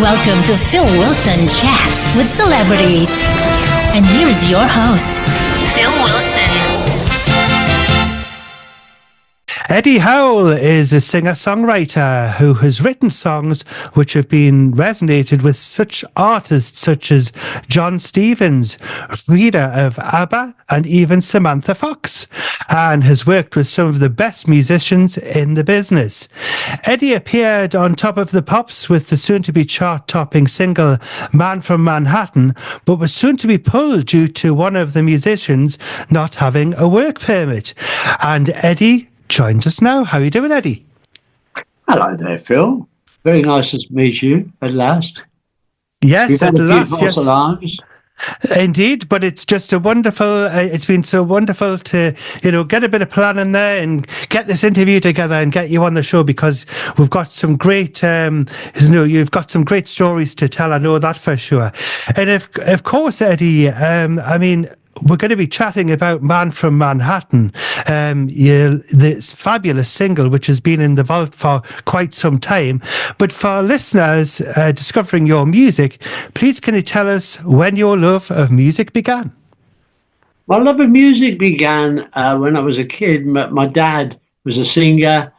Welcome to Phil Wilson Chats with Celebrities. And here's your host, Phil Wilson. Eddie Howell is a singer-songwriter who has written songs which have been resonated with such artists such as John Stevens, Rita of ABBA, and even Samantha Fox, and has worked with some of the best musicians in the business. Eddie appeared on Top of the Pops with the soon-to-be chart-topping single Man from Manhattan, but was soon to be pulled due to one of the musicians not having a work permit. And Eddie joins us now. How are you doing, Eddie? Hello there, Phil. Very nice to meet you at last. Yes, at last. Yes, alarms. Indeed, but it's just a wonderful. It's been so wonderful to get a bit of planning there and get this interview together and get you on the show, because we've got some great. You've got some great stories to tell. I know that for sure. And of course, Eddie. We're going to be chatting about Man from Manhattan, this fabulous single which has been in the vault for quite some time. But for listeners discovering your music, please can you tell us when your love of music began? My love of music began when I was a kid. My dad was a singer.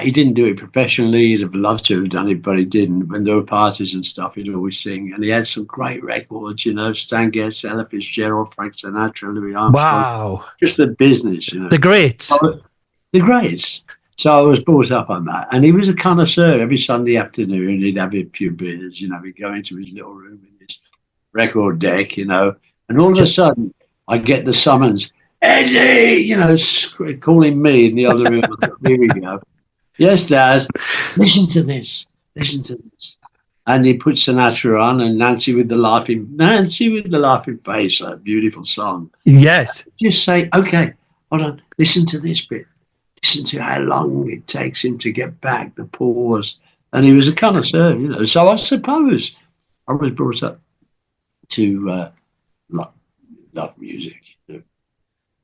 He didn't do it professionally. He'd have loved to have done it, but he didn't. When there were parties and stuff, he'd always sing. And he had some great records, Stan Getz, Ella Fitzgerald, Frank Sinatra, Louis Armstrong. Wow. Just the business, The greats. The greats. So I was brought up on that. And he was a connoisseur. Every Sunday afternoon, he'd have a few beers, he'd go into his little room in his record deck, and all of a sudden, I get the summons. Eddie, calling me in the other room. Here we go. Yes, Dad. Listen to this. And he put Sinatra on, and Nancy with the laughing face, a beautiful song. Yes. Just say, okay, hold on. Listen to this bit. Listen to how long it takes him to get back, the pause. And he was a connoisseur, So I suppose I was brought up to love music.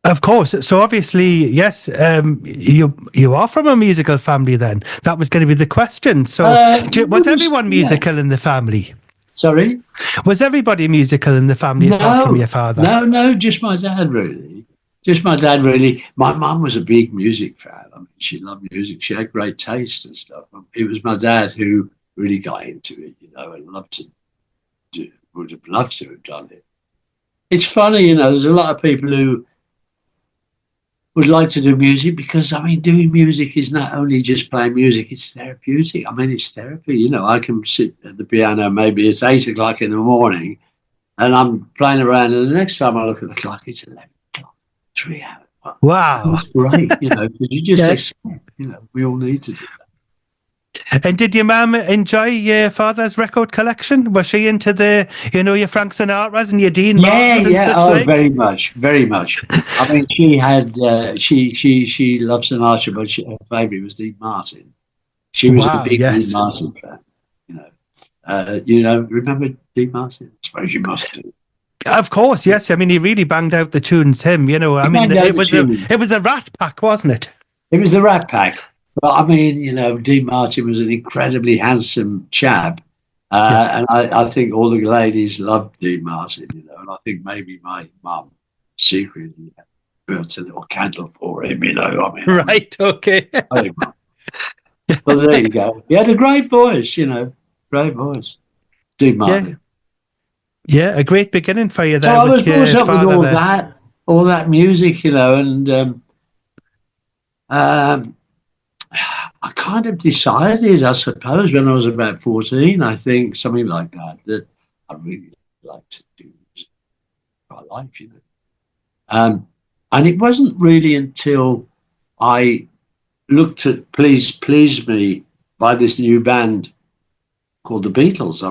Of course. So obviously, yes, you are from a musical family then. That was going to be the question. So was everyone musical in the family? Sorry? Was everybody musical in the family apart from your father? No, just my dad, really. My mum was a big music fan. She loved music. She had great taste and stuff. It was my dad who really got into it, and would have loved to have done it. It's funny, there's a lot of people who would like to do music because, doing music is not only just playing music, it's therapeutic. It's therapy. I can sit at the piano, maybe it's 8 o'clock in the morning, and I'm playing around, and the next time I look at the clock, it's 11 o'clock, 3 hours. Wow. That's great, because you just accept, we all need to do that. And did your mum enjoy your father's record collection? Was she into your Frank Sinatras and your Dean Martins and such like? Very much, very much. She had, she loved Sinatra, but her favourite was Dean Martin. She was a big Dean Martin fan. Remember Dean Martin? I suppose you must do. Of course, yes. He really banged out the tunes. It was the Rat Pack, wasn't it? It was the Rat Pack. But Dean Martin was an incredibly handsome chap, and I think all the ladies loved Dean Martin, and I think maybe my mum secretly built a little candle for him, Right, okay. But there you go. He had a great voice, great voice. Dean Martin. Yeah, a great beginning for you there. So I was brought up with all that music, and I kind of decided, I suppose, when I was about 14, I think, something like that I really like to do music for my life, And it wasn't really until I looked at Please Me by this new band called the Beatles.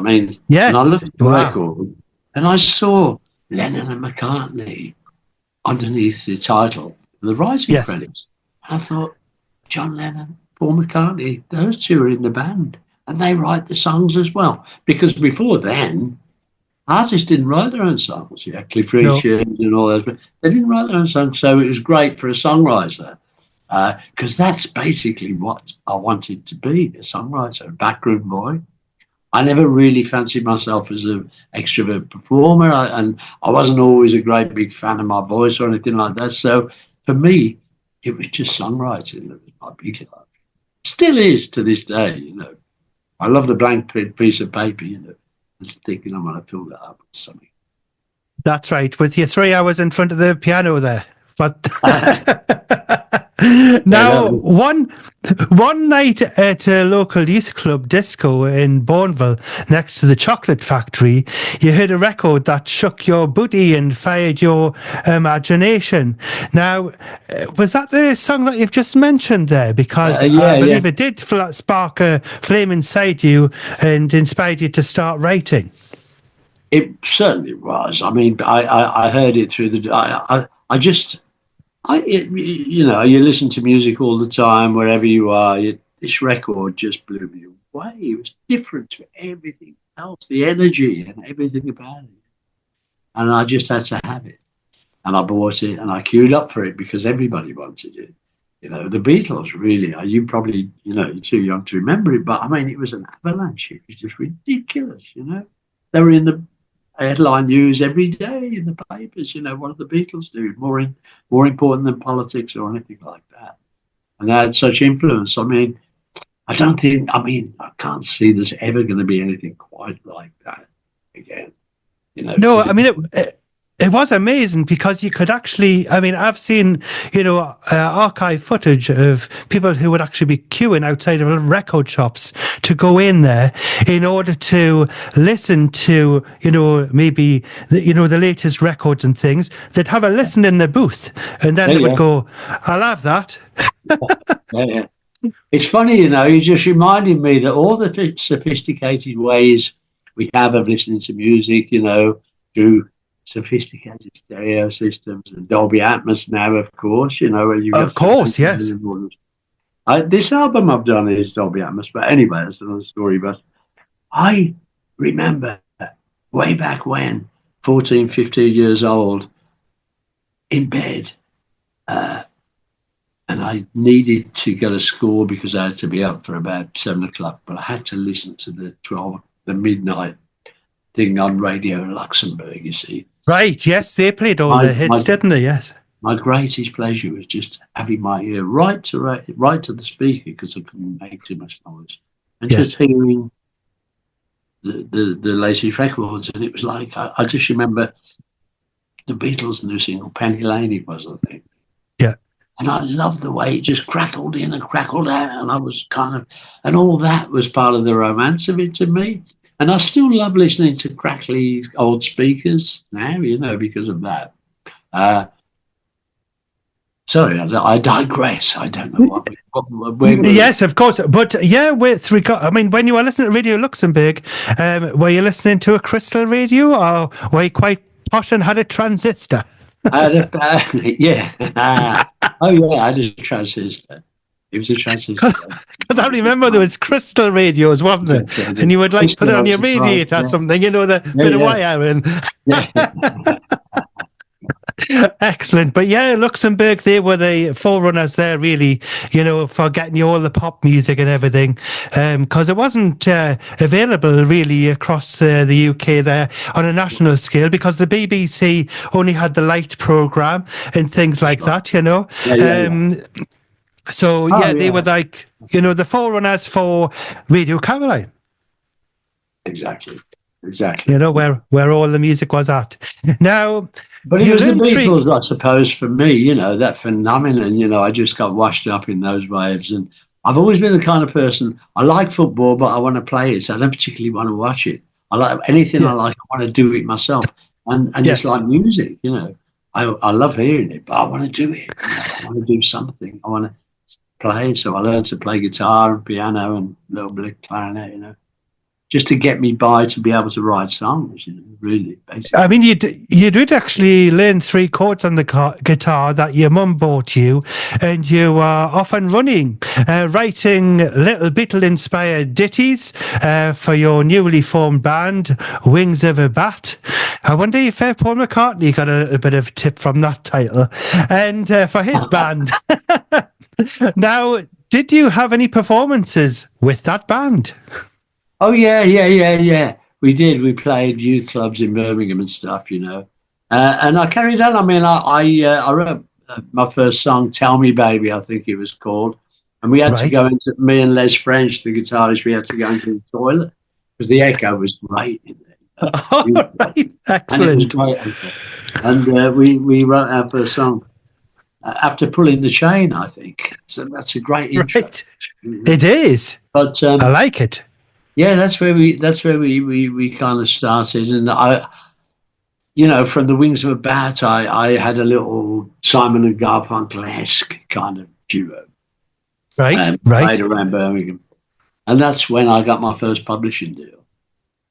Yes. And I looked at the record and I saw Lennon and McCartney underneath the title, the writing credits. I thought, John Lennon, Paul McCartney, those two are in the band, and they write the songs as well. Because before then, artists didn't write their own songs. Cliff Richard and all those, but they didn't write their own songs. So it was great for a songwriter, because that's basically what I wanted to be, a songwriter, a backroom boy. I never really fancied myself as an extrovert performer, and I wasn't always a great big fan of my voice or anything like that. So for me, it was just songwriting that was my big love. Still is to this day, you know. I love the blank piece of paper, you know, just thinking I'm going to fill that up with something. That's right, with your 3 hours in front of the piano there. But now, one night at a local youth club disco in Bourneville, next to the chocolate factory, you heard a record that shook your booty and fired your imagination. Now, was that the song that you've just mentioned there? Because I believe it did spark a flame inside you and inspired you to start writing. It certainly was. I mean, I heard it through you know, you listen to music all the time, wherever you are. This record just blew me away. It was different to everything else, the energy and everything about it. And I just had to have it. And I bought it and I queued up for it because everybody wanted it. You know, the Beatles really, you probably, you know, you're too young to remember it, but I mean, it was an avalanche. It was just ridiculous, you know. They were in the headline news every day in the papers. You know, what do the Beatles do? More important than politics or anything like that. And they had such influence. I mean, I can't see there's ever going to be anything quite like that again. You know. No, I mean, it was amazing because you could actually, I mean, I've seen, you know, archive footage of people who would actually be queuing outside of record shops to go in there in order to listen to, you know, maybe, the latest records and things. They'd have a listen in the booth and then they would go, I'll have that. Yeah. It's funny, you know, you just reminded me that all the sophisticated ways we have of listening to music, you know, through sophisticated stereo systems and Dolby Atmos now, of course, you know. Where you of course, yes. This album I've done is Dolby Atmos, but anyway, that's another story. But I remember way back when, 14, 15 years old, in bed, and I needed to get a score because I had to be up for about 7 o'clock, but I had to listen to the midnight thing on Radio Luxembourg, you see. Right, yes, they played all the hits, didn't they? Yes. My greatest pleasure was just having my ear right to the speaker because I couldn't make too much noise, and just hearing the latest records. And it was like I just remember the Beatles' new single "Penny Lane." It was, I think. Yeah. And I loved the way it just crackled in and crackled out, and I was and all that was part of the romance of it to me. And I still love listening to crackly old speakers now, you know, because of that. Sorry, I digress. I don't know what yes, of course. But yeah, when you were listening to Radio Luxembourg, were you listening to a crystal radio or were you quite posh and had a transistor? Yeah. I had a transistor. It was a transistor. Because I remember there was crystal radios, wasn't it? And you would put it on your radiator or something, you know, the bit of wire in. Excellent. But yeah, Luxembourg, they were the forerunners there, really, you know, for getting you all the pop music and everything, because it wasn't available really across the UK there on a national scale, because the BBC only had the light programme and things like that, you know. So, they were like, you know, the forerunners for Radio Caroline. Exactly. You know, where all the music was at. Now, but it was the Beatles, I suppose, for me, you know, that phenomenon, you know, I just got washed up in those waves. And I've always been the kind of person, I like football, but I want to play it. So I don't particularly want to watch it. I like anything I like, I want to do it myself. And it's like music, you know. I love hearing it, but I want to do it. I want to do something. I want to play. So I learned to play guitar and piano and a little bit of clarinet, you know, just to get me by to be able to write songs, you know, really, basically. I mean, you did actually learn 3 chords on the guitar that your mum bought you, and you were off and running, writing little Beatle-inspired ditties for your newly formed band, Wings of a Bat. I wonder if Paul McCartney got a bit of tip from that title. And for his band. Now, did you have any performances with that band? Oh yeah. We did. We played youth clubs in Birmingham and stuff, and I carried on. I mean, I wrote my first song, "Tell Me Baby," I think it was called, and we had to Right. go into me and Les French, the guitarist. We had to go into the toilet because the echo was great in there, All right. and it was Excellent. great echo. And we wrote our first song after pulling the chain, I think. So that's a great intro. Right. It is. But I like it. yeah, that's where we kind of started, and from the Wings of a Bat, I had a little Simon and Garfunkel-esque kind of duo, Right. played Right. around Birmingham, and that's when I got my first publishing deal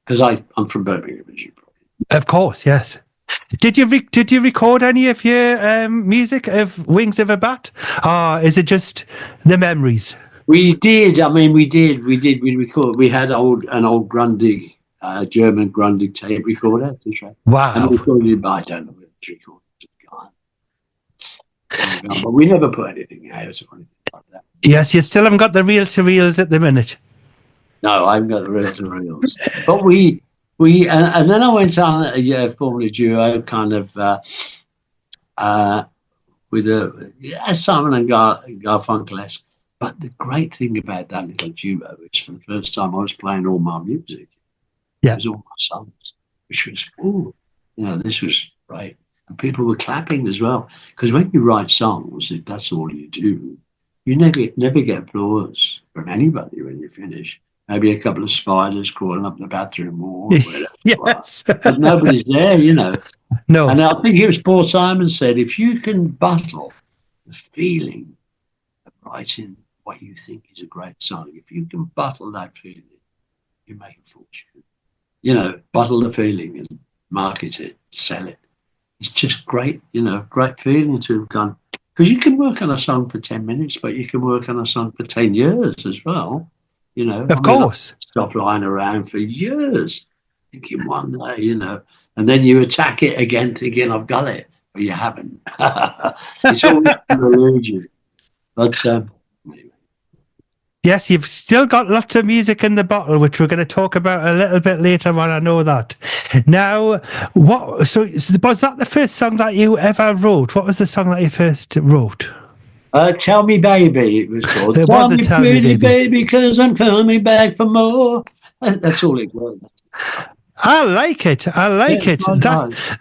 because I'm from Birmingham, as you probably. Of course. Yes. Did you record any of your music of Wings of a Bat, or is it just the memories? We did. I mean, we did. We recorded. We had an old Grundig, German Grundig tape recorder, and we Wow. recorded it. But I don't know whether it's recorded. But we never put anything out or anything like that. Yes, you still haven't got the reel to reels at the minute. No, I haven't got the reels and reels. But and then I went on formed a duo kind of with Simon and Garfunkel-esque. But the great thing about that little duo is for the first time I was playing all my music. Yeah. It was all my songs, which was, this was great. And people were clapping as well. Because when you write songs, if that's all you do, you never get applause from anybody when you finish. Maybe a couple of spiders crawling up the bathroom wall. Yes. But nobody's there, No. And I think it was Paul Simon said, if you can bottle the feeling of writing what you think is a great song, if you can bottle that feeling, you make a fortune. Bottle the feeling and market it, sell it. It's just great, great feeling to have gone. Because you can work on a song for 10 minutes, but you can work on a song for 10 years as well. Of course. Stop lying around for years, thinking one day, and then you attack it again, thinking I've got it, but you haven't. It's always an illusion. But anyway. Yes, you've still got lots of music in the bottle, which we're going to talk about a little bit later on. I know that. Now, So was that the first song that you ever wrote? What was the song that you first wrote? Tell Me Baby, it was called. It Tell was Me Tell Me Pretty Baby. Baby, because I'm coming back for more. That's all it was. I like it. I like Yeah, it.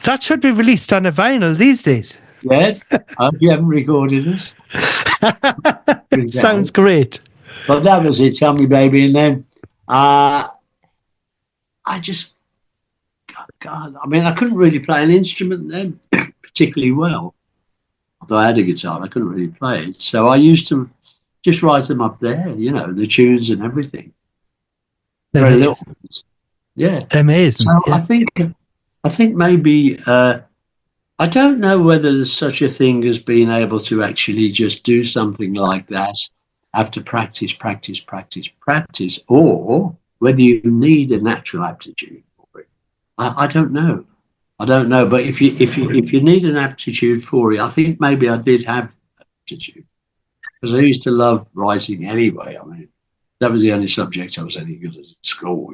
That should be released on a vinyl these days. Yeah, I hope you haven't recorded us. It sounds great. But that was it, Tell Me Baby. And then I just, God, I mean, I couldn't really play an instrument then particularly well. Although I had a guitar, I couldn't really play it. So I used to just write them up there, the tunes and everything. Very little. Yeah. Amazing. So yeah. I think maybe I don't know whether there's such a thing as being able to actually just do something like that after practice, or whether you need a natural aptitude for it. I don't know. But if you need an aptitude for it, I think maybe I did have aptitude because I used to love writing anyway. I mean, that was the only subject I was any good at school,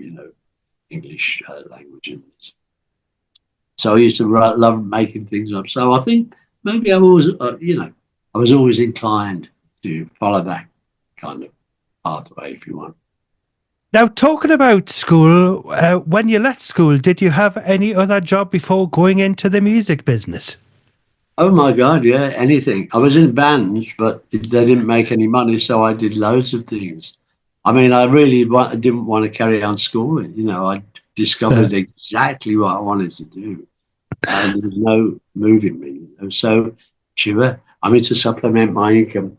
English language. So I used to love making things up. So I think maybe I was, I was always inclined to follow that kind of pathway, if you want. Now, talking about school, when you left school, did you have any other job before going into the music business? Oh my God, yeah, anything. I was in bands, but they didn't make any money, so I did loads of things. I mean, I really didn't want to carry on schooling. I discovered exactly what I wanted to do, and there was no moving me. So, sure, I mean, to supplement my income,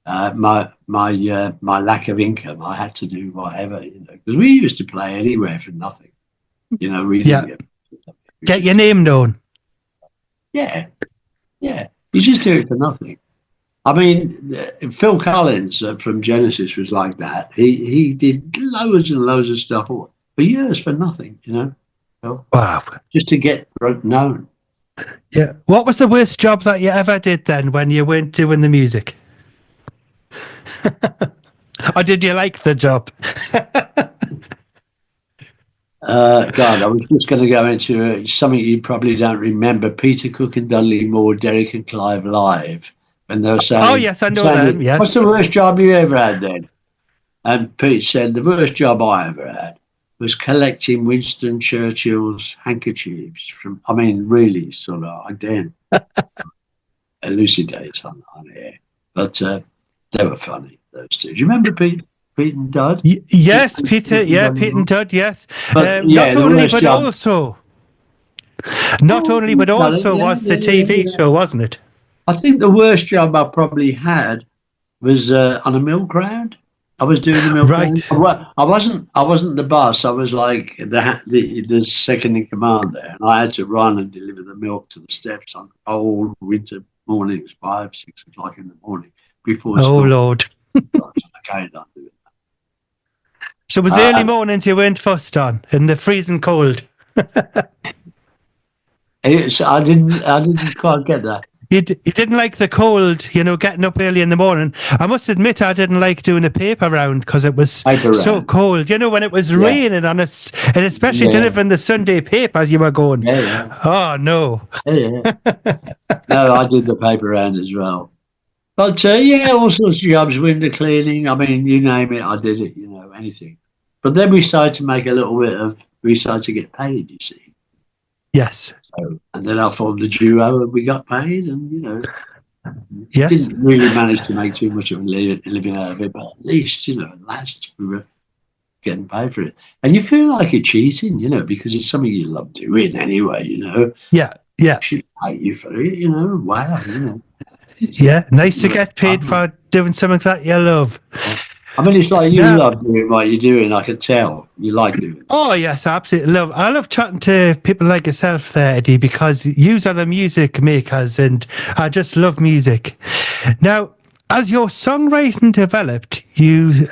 my lack of income, I had to do whatever, because we used to play anywhere for nothing. We didn't get your name known. Yeah. You just do it for nothing. I mean, Phil Collins from Genesis was like that. He did loads and loads of stuff for years for nothing, Wow. Just to get known. Yeah. What was the worst job that you ever did then when you weren't doing the music? Or did you like the job? God, I was just going to go into something you probably don't remember. Peter Cook and Dudley Moore, Derek and Clive live. And they were Oh, saying, yes, I know them, what's yes. the worst job you ever had then? And Pete said, the worst job I ever had was collecting Winston Churchill's handkerchiefs from, I mean, really sort of, again, elucidate on air. But they were funny, those two. Do you remember Pete and Dud? Yes, Peter, yeah, Pete and Dud, yes. But yeah, Not the only, worst but job. also, Oh, was the TV show, wasn't it? I think the worst job I probably had was on a milk round. I was doing the milk round. Right. Well, I wasn't the boss. I was like the second in command there, and I had to run and deliver the milk to the steps on cold winter mornings, 5, 6 o'clock in the morning before Oh, school. Lord. I carried on doing So it was the early mornings you weren't fussed on in the freezing cold? I didn't quite get that. You didn't like the cold, getting up early in the morning. I must admit, I didn't like doing a paper round because it was so cold. When it was raining on us, and especially delivering the Sunday papers, you were going, oh, no. Yeah. No, I did the paper round as well. But, all sorts of jobs, window cleaning. I mean, you name it, I did it, anything. But then we started to make a little bit we started to get paid, you see. Yes. And then I formed the duo and we got paid and, yes. Didn't really manage to make too much of a living out of it, but at least, at last we were getting paid for it. And you feel like you're cheating, because it's something you love doing anyway, Yeah, yeah. Should pay you for it, wow, Yeah, nice to get paid for doing something that you love. I mean, it's like you love doing what you're doing. I can tell you like doing it. Oh, yes, I absolutely love. I love chatting to people like yourself there, Eddie, because you are the music makers and I just love music. Now, as your songwriting developed, you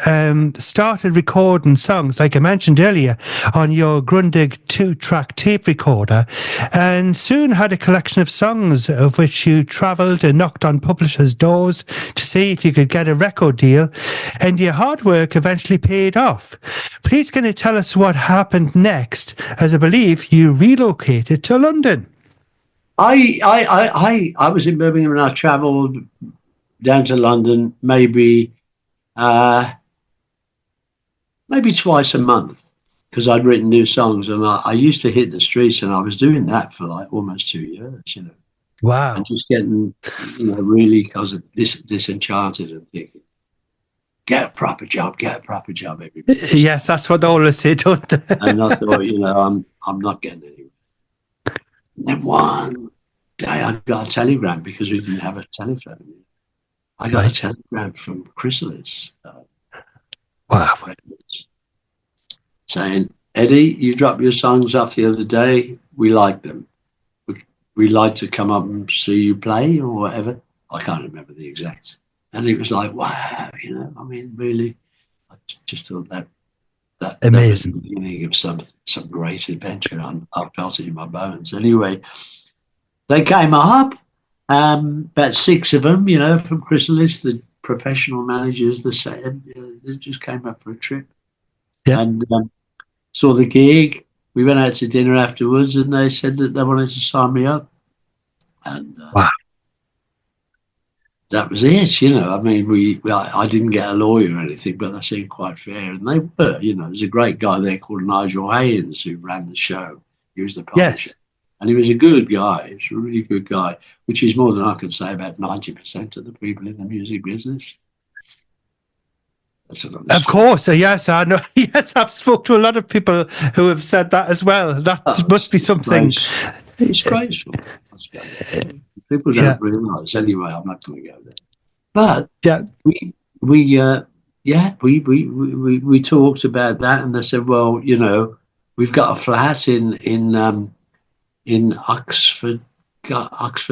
started recording songs, like I mentioned earlier, on your Grundig 2-track tape recorder, and soon had a collection of songs of which you travelled and knocked on publishers' doors to see if you could get a record deal, and your hard work eventually paid off. Please can you tell us what happened next, as I believe you relocated to London? I was in Birmingham and I travelled down to London maybe twice a month because I'd written new songs and I used to hit the streets and I was doing that for like almost 2 years, Wow. And just getting, really because of disenchanted and thinking, get a proper job, everybody. Yes, that's what they always say, don't they? And I thought, I'm not getting anywhere. And then one day I got a telegram because we didn't have a telephone. I got a telegram from Chrysalis. Wow. Saying, Eddie, you dropped your songs off the other day. We like them. We'd like to come up and see you play or whatever. I can't remember the exact. And it was like, wow, I mean, really, I just thought that amazing. That was the beginning of some great adventure. I felt it in my bones. Anyway, they came up. About 6 of them, from Chrysalis, the professional managers, they just came up for a trip. Yeah. And saw the gig. We went out to dinner afterwards and they said that they wanted to sign me up. And wow. That was it, I mean, I didn't get a lawyer or anything, but they seemed quite fair. And they were, there's a great guy there called Nigel Haynes who ran the show. He was the publisher. Yes. And he was a good guy. He was a really good guy, which is more than I can say about 90% of the people in the music business. Of course, yes, I know. Yes, I've spoken to a lot of people who have said that as well. That must be something. It's graceful. People don't realise. Anyway, I'm not going to go there. But we talked about that, and they said, well, we've got a flat in Oxford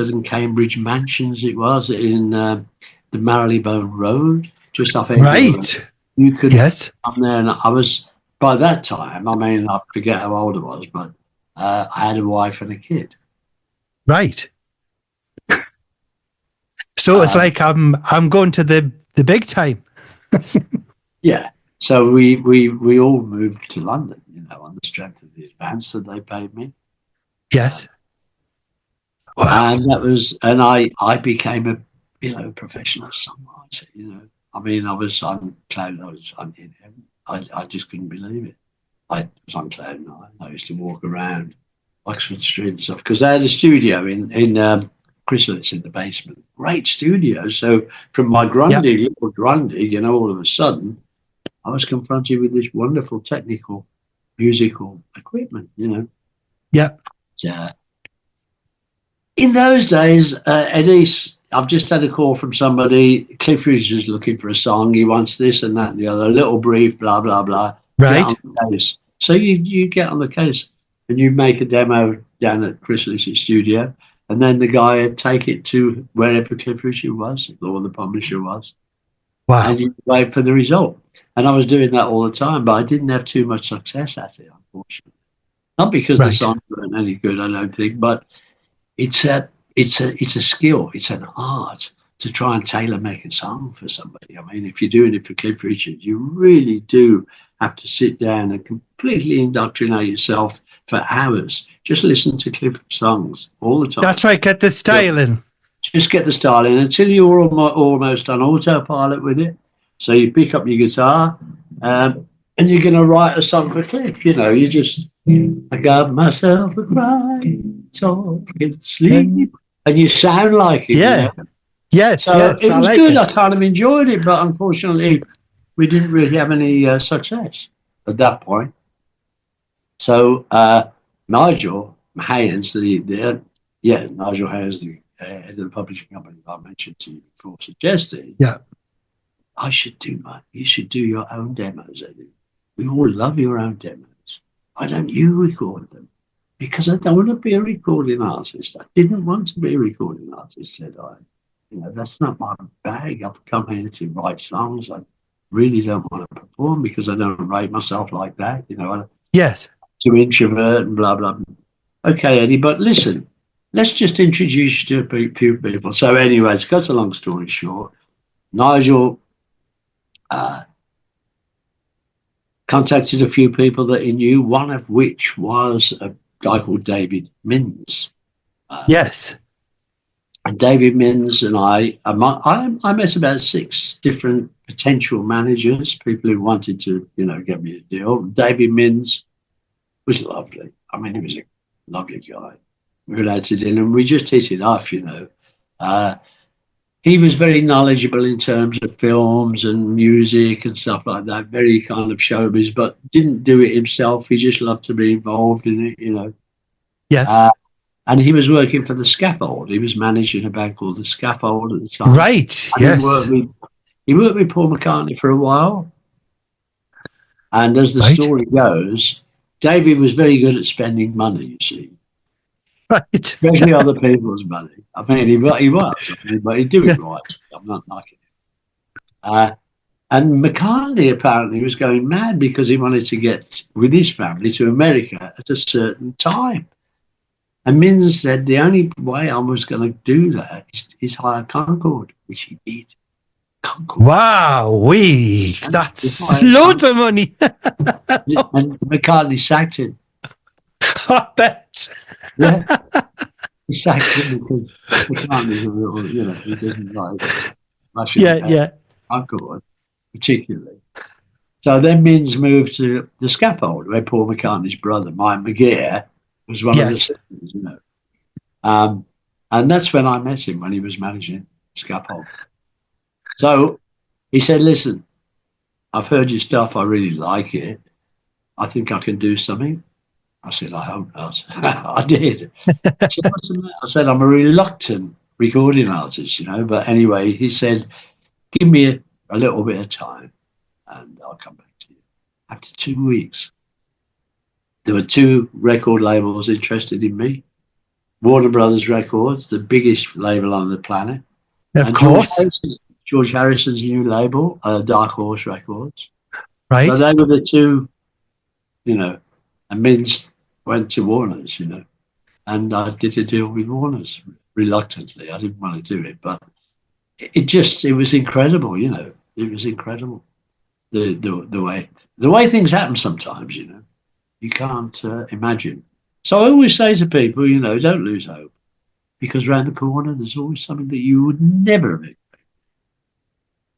and Cambridge Mansions. It was in the Marylebone Road, just off Edinburgh. Right. You could come there, and I was by that time. I mean, I forget how old I was, but I had a wife and a kid. Right. So it's like I'm going to the big time. Yeah. So we all moved to London, on the strength of the advance that they paid me. Yes. Wow. And that was, and I became a, professional songwriter. I mean, I was on cloud. I'm in heaven. I just couldn't believe it. I was on cloud nine. I used to walk around Oxford Street and stuff because they had a studio in Chrysalis in the basement. Great studio. So from my little Grundy, all of a sudden, I was confronted with this wonderful technical, musical equipment. Yeah. Yeah. In those days, Eddie, I've just had a call from somebody. Cliff Richard's looking for a song. He wants this and that and the other. A little brief, blah, blah, blah. Right. Get on the case. So you get on the case and you make a demo down at Chrysalis' studio. And then the guy would take it to wherever Cliff Richard was or the publisher was. Wow. And you wait for the result. And I was doing that all the time, but I didn't have too much success at it, unfortunately. Not because the songs weren't any good, I don't think, but it's a skill, it's an art to try and tailor make a song for somebody. I mean, if you're doing it for Cliff Richard, you really do have to sit down and completely indoctrinate yourself for hours. Just listen to Cliff songs all the time. That's right. Get the style in. Just get the style in until you're almost on autopilot with it. So you pick up your guitar and you're going to write a song for Cliff. You just, I got myself a crying, so I can sleep. And you sound like it. Yeah. Yes, so yes. it was good. I kind of enjoyed it, but unfortunately, we didn't really have any success at that point. So Nigel Haynes, Nigel Haynes, the head of the publishing company I mentioned to you before, suggested, you should do your own demos, Eddie. We all love your own demos. Why don't you record them? Because I don't want to be a recording artist. I didn't want to be a recording artist, said I. That's not my bag. I've come here to write songs. I really don't want to perform because I don't rate myself like that. Yes. To introvert and blah, blah. Okay, Eddie, but listen, let's just introduce you to a few people. So anyway, to cut a long story short, Nigel contacted a few people that he knew, one of which was a guy called David Minns. Yes. And David Minns and I met about 6 different potential managers, people who wanted to, get me a deal. David Minns was lovely. I mean, he was a lovely guy. We went out to dinner and we just hit it off, He was very knowledgeable in terms of films and music and stuff like that, very kind of showbiz, but didn't do it himself. He just loved to be involved in it, Yes. And he was working for The Scaffold. He was managing a band called The Scaffold at the time. Right, and yes. He worked with Paul McCartney for a while. And as the story goes, David was very good at spending money, you see. Right. Especially other people's money. I mean, he was, but he'd do it right. I'm not liking it. And McCartney apparently was going mad because he wanted to get with his family to America at a certain time. And Minns said the only way I was going to do that is hire Concorde, which he did. Concorde. Wow, that's loads of money. And McCartney sacked him. I bet. Yeah. He sacked him because McCartney's a little, he doesn't like Russian Concorde, particularly. So then Minns moved to The Scaffold, where Paul McCartney's brother, Mike McGear, was one of the sisters, and that's when I met him, when he was managing Scaffold. So he said, listen, I've heard your stuff. I really like it. I think I can do something. I said, I hope not. I did. I said, I'm a reluctant recording artist, but anyway, he said, give me a little bit of time and I'll come back to you. After 2 weeks, there were 2 record labels interested in me. Warner Brothers Records, the biggest label on the planet. Of course. George Harrison's new label, Dark Horse Records. Right. So they were the 2, and Minns went to Warner's, and I did a deal with Warner's reluctantly. I didn't want to do it, but it was incredible, It was incredible. The way things happen sometimes, You can't imagine. So I always say to people, don't lose hope, because around the corner there's always something that you would never have.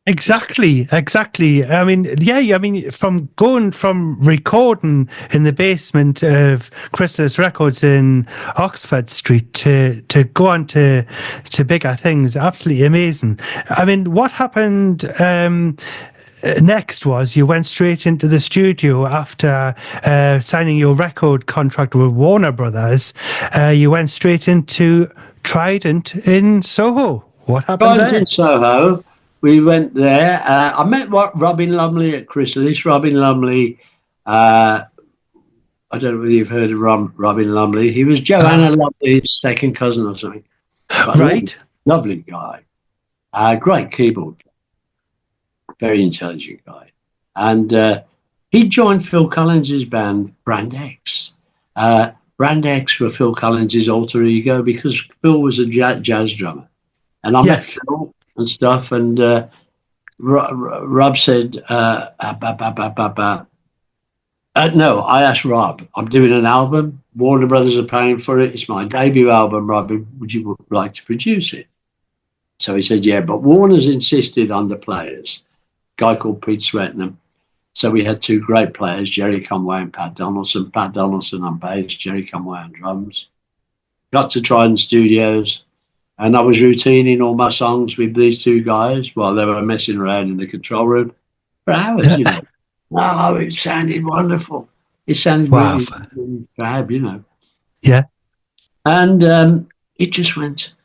Exactly. I mean, from recording in the basement of Chrysalis Records in Oxford Street to go on to bigger things, absolutely amazing. I mean, what happened next was you went straight into the studio after signing your record contract with Warner Brothers. You went straight into Trident in Soho. What happened Trident there? in Soho. We went there. I met Robin Lumley at Chrysalis. Robin Lumley, I don't know whether you've heard of Robin Lumley. He was Joanna Lumley's second cousin or something. But Right. lovely guy. Great keyboard player. Very intelligent guy. And he joined Phil Collins's band, Brand X. Brand X were Phil Collins's alter ego because Phil was a jazz drummer. And I met Phil and stuff, and Rob said, no, I asked Rob, I'm doing an album. Warner Brothers are paying for it. It's my debut album, Rob. Would you like to produce it? So he said, yeah, but Warner's insisted on the players. A guy called Pete Swetnam. So we had two great players, Jerry Conway and Pat Donaldson. Pat Donaldson on bass, Jerry Conway on drums. Got to Trident Studios. And I was routining all my songs with these two guys while they were messing around in the control room for hours, Oh, it sounded wonderful. It sounded really, really fab, Yeah. And it just went,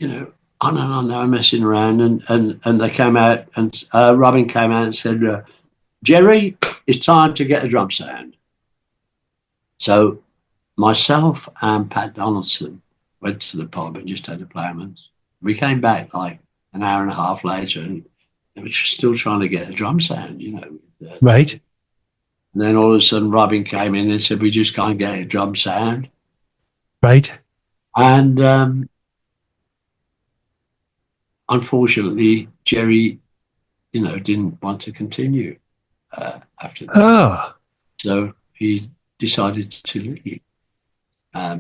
on and on. They were messing around, and they came out, and Robin came out and said, Jerry, it's time to get a drum sound. So myself and Pat Donaldson went to the pub and just had a play-a-months. We came back like an hour and a half later, and they were still trying to get a drum sound, Right. And then all of a sudden, Robin came in and said, we just can't get a drum sound. Right. And unfortunately, Jerry, didn't want to continue after that. Oh. So he decided to leave.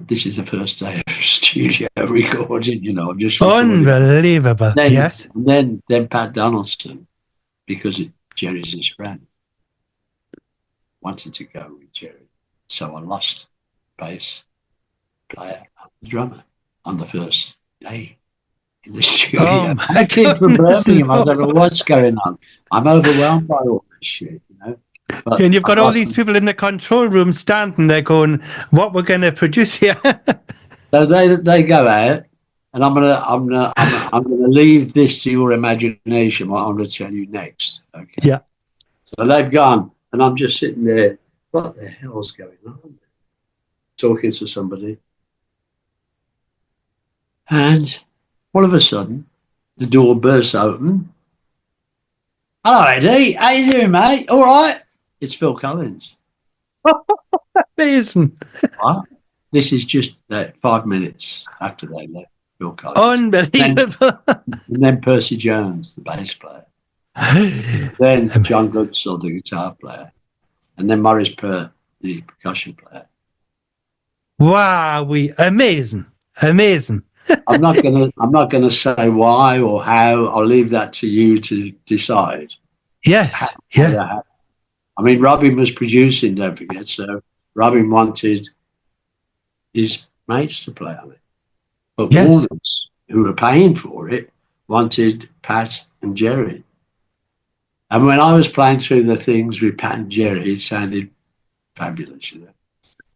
This is the first day of studio recording, I'm just recording. Unbelievable. Yes. And then Pat Donaldson, because Jerry's his friend, wanted to go with Jerry. So I lost bass player and the drummer on the first day in the studio. Oh, I'm a kid from Birmingham. I don't know what's going on. I'm overwhelmed by all this shit, But and you've got all these people in the control room standing there going, what we're going to produce here. So they go out, and I'm gonna leave this to your imagination. What I'm going to tell you next. Okay. Yeah. So they've gone, and I'm just sitting there. What the hell's going on? Talking to somebody, and all of a sudden, the door bursts open. Hello, Eddie. How you doing, mate? All right. It's Phil Collins. Amazing. What? This is just 5 minutes after they left Phil Collins. Unbelievable. And then Percy Jones, the bass player. Then John Goodsell, the guitar player. And then Maurice Purr, the percussion player. Wow, amazing. I'm not gonna say why or how. I'll leave that to you to decide. Yes. Yeah. I mean, Robin was producing, don't forget. So Robin wanted his mates to play on it. But Warners, who were paying for it, wanted Pat and Jerry. And when I was playing through the things with Pat and Jerry, it sounded fabulous,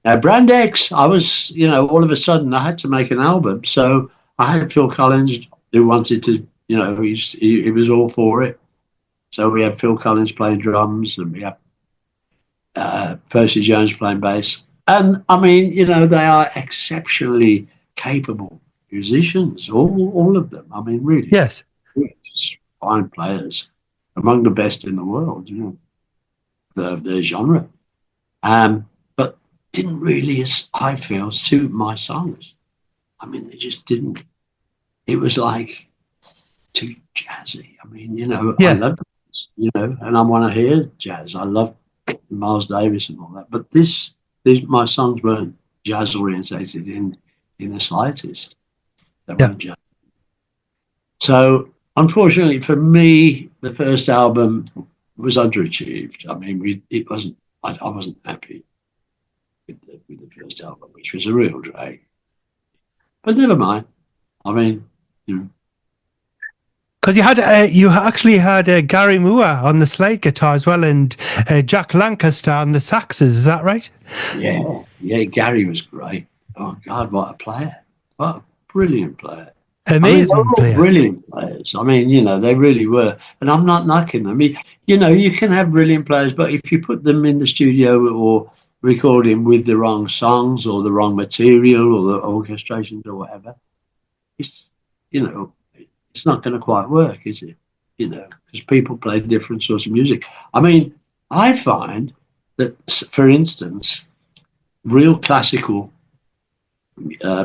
Now, Brand X, I was, all of a sudden I had to make an album. So I had Phil Collins who wanted to, he was all for it. So we had Phil Collins playing drums, and we had Percy Jones playing bass. And I mean, they are exceptionally capable musicians, all of them. I mean, really. Yes. Fine players, among the best in the world, of their genre. But didn't really, I feel, suit my songs. I mean, they just didn't. It was like too jazzy. I mean, I love it, and I want to hear jazz. I love Miles Davis and all that. But this my songs weren't jazz orientated in the slightest. They Yeah. weren't jazz. So unfortunately for me, the first album was underachieved. I mean, it wasn't. I wasn't happy with the first album, which was a real drag. But never mind. I mean, Because you actually had Gary Moore on the slide guitar as well, and Jack Lancaster on the saxes. Is that right? yeah. Gary was great. Oh God, what a player! What a brilliant player! Amazing they're all player. brilliant players. I mean, they really were. And I'm not knocking them. You can have brilliant players, but if you put them in the studio or recording with the wrong songs or the wrong material or the orchestrations or whatever, it's not going to quite work, is it? Because people play different sorts of music. I mean, I find that, for instance, real classical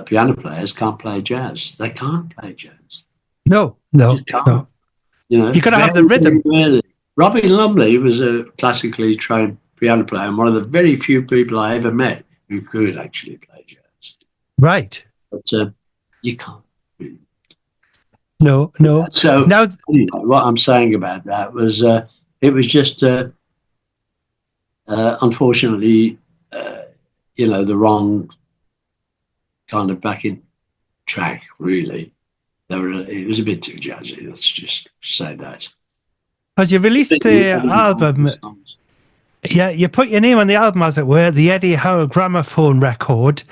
piano players can't play jazz. They can't play jazz. No. Just can't. You got to have the rhythm. Robbie Lumley was a classically trained piano player and one of the very few people I ever met who could actually play jazz. Right. But you can't. Really. No. So now, anyway, what I'm saying about that was it was just unfortunately the wrong kind of backing track, really. It was a bit too jazzy, let's just say that. because you released the album, you put your name on the album, as it were, the Eddie Howell gramophone record.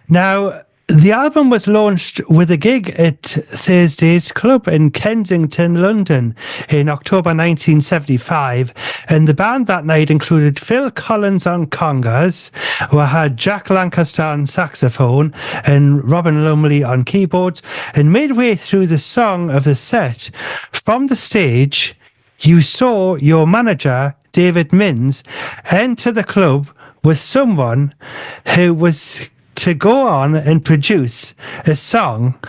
Now, the album was launched with a gig at Thursday's Club in Kensington, London in October 1975. And the band that night included Phil Collins on congas, who had Jack Lancaster on saxophone and Robin Lumley on keyboards. And midway through the song of the set, from the stage, you saw your manager, David Minns, enter the club with someone who was to go on and produce a song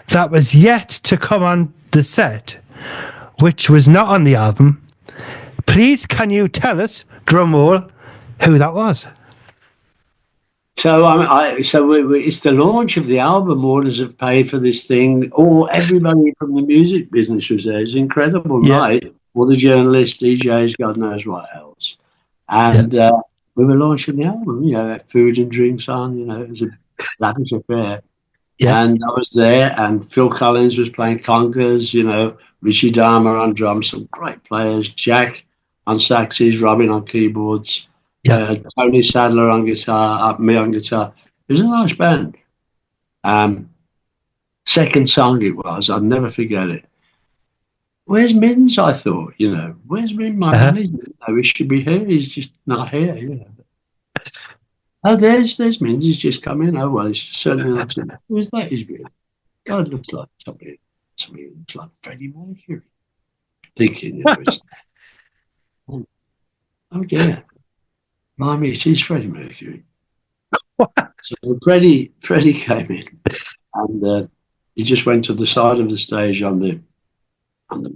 that was yet to come on the set, which was not on the album. Please, can you tell us, drumroll, who that was? So it's the launch of the album. Orders have paid for this thing. Everybody from the music business was there. It's an incredible night. All the journalists, DJs, God knows what else. And we were launching the album, food and drinks on, it was a lavish affair. Yeah. And I was there, and Phil Collins was playing congas, Richie Dahmer on drums, some great players, Jack on saxes, Robin on keyboards, Tony Sadler on guitar, me on guitar. It was a nice band. Second song it was, I'll never forget it. Where's Minns? I thought, where's Minns? My manager? He should be here. He's just not here, Oh, there's Minns. He's just come in. Oh, well, he's certainly not. Who's that? He's weird. God, looks like somebody looks like Freddie Mercury. Thinking, oh dear, Blimey, it is Freddie Mercury. So Freddie came in, and he just went to the side of the stage on the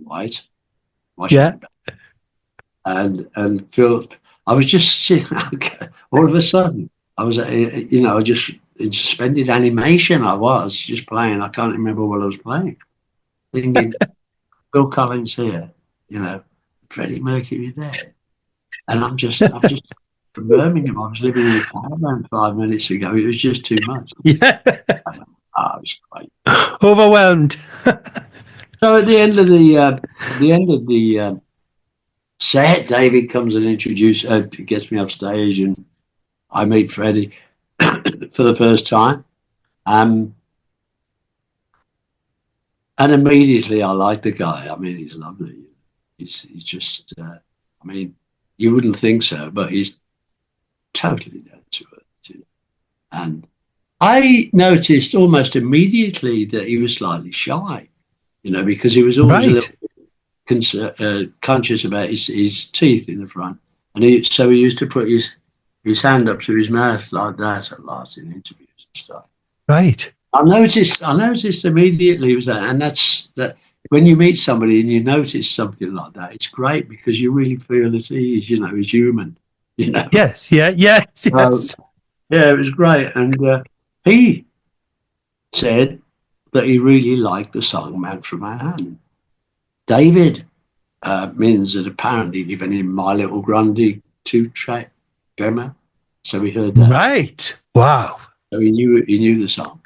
white. And Phil, I was just sitting. All of a sudden, I was, just in suspended animation. I was just playing. I can't remember what I was playing. Thinking, Phil Collins here, Freddie Mercury there, and I'm just from Birmingham. I was living in a caravan 5 minutes ago. It was just too much. Yeah, it was great. Overwhelmed. So at the end of the set, David comes and gets me off stage, and I meet Freddie for the first time. And immediately I like the guy. I mean, he's lovely. He's just, you wouldn't think so, but he's totally down to earth. And I noticed almost immediately that he was slightly shy, because he was always a little conscious about his teeth in the front. And so he used to put his hand up to his mouth like that a lot in interviews and stuff. Right. I noticed immediately was that, and that's that. When you meet somebody and you notice something like that, it's great because you really feel at ease. He's human. Yes. Yeah. Yes. Yeah, it was great. And he said that he really liked the song Man from Manhattan. David Mins had apparently given him My Little Grundy 2-track demo. So we heard that. Right. Wow. So he knew the song.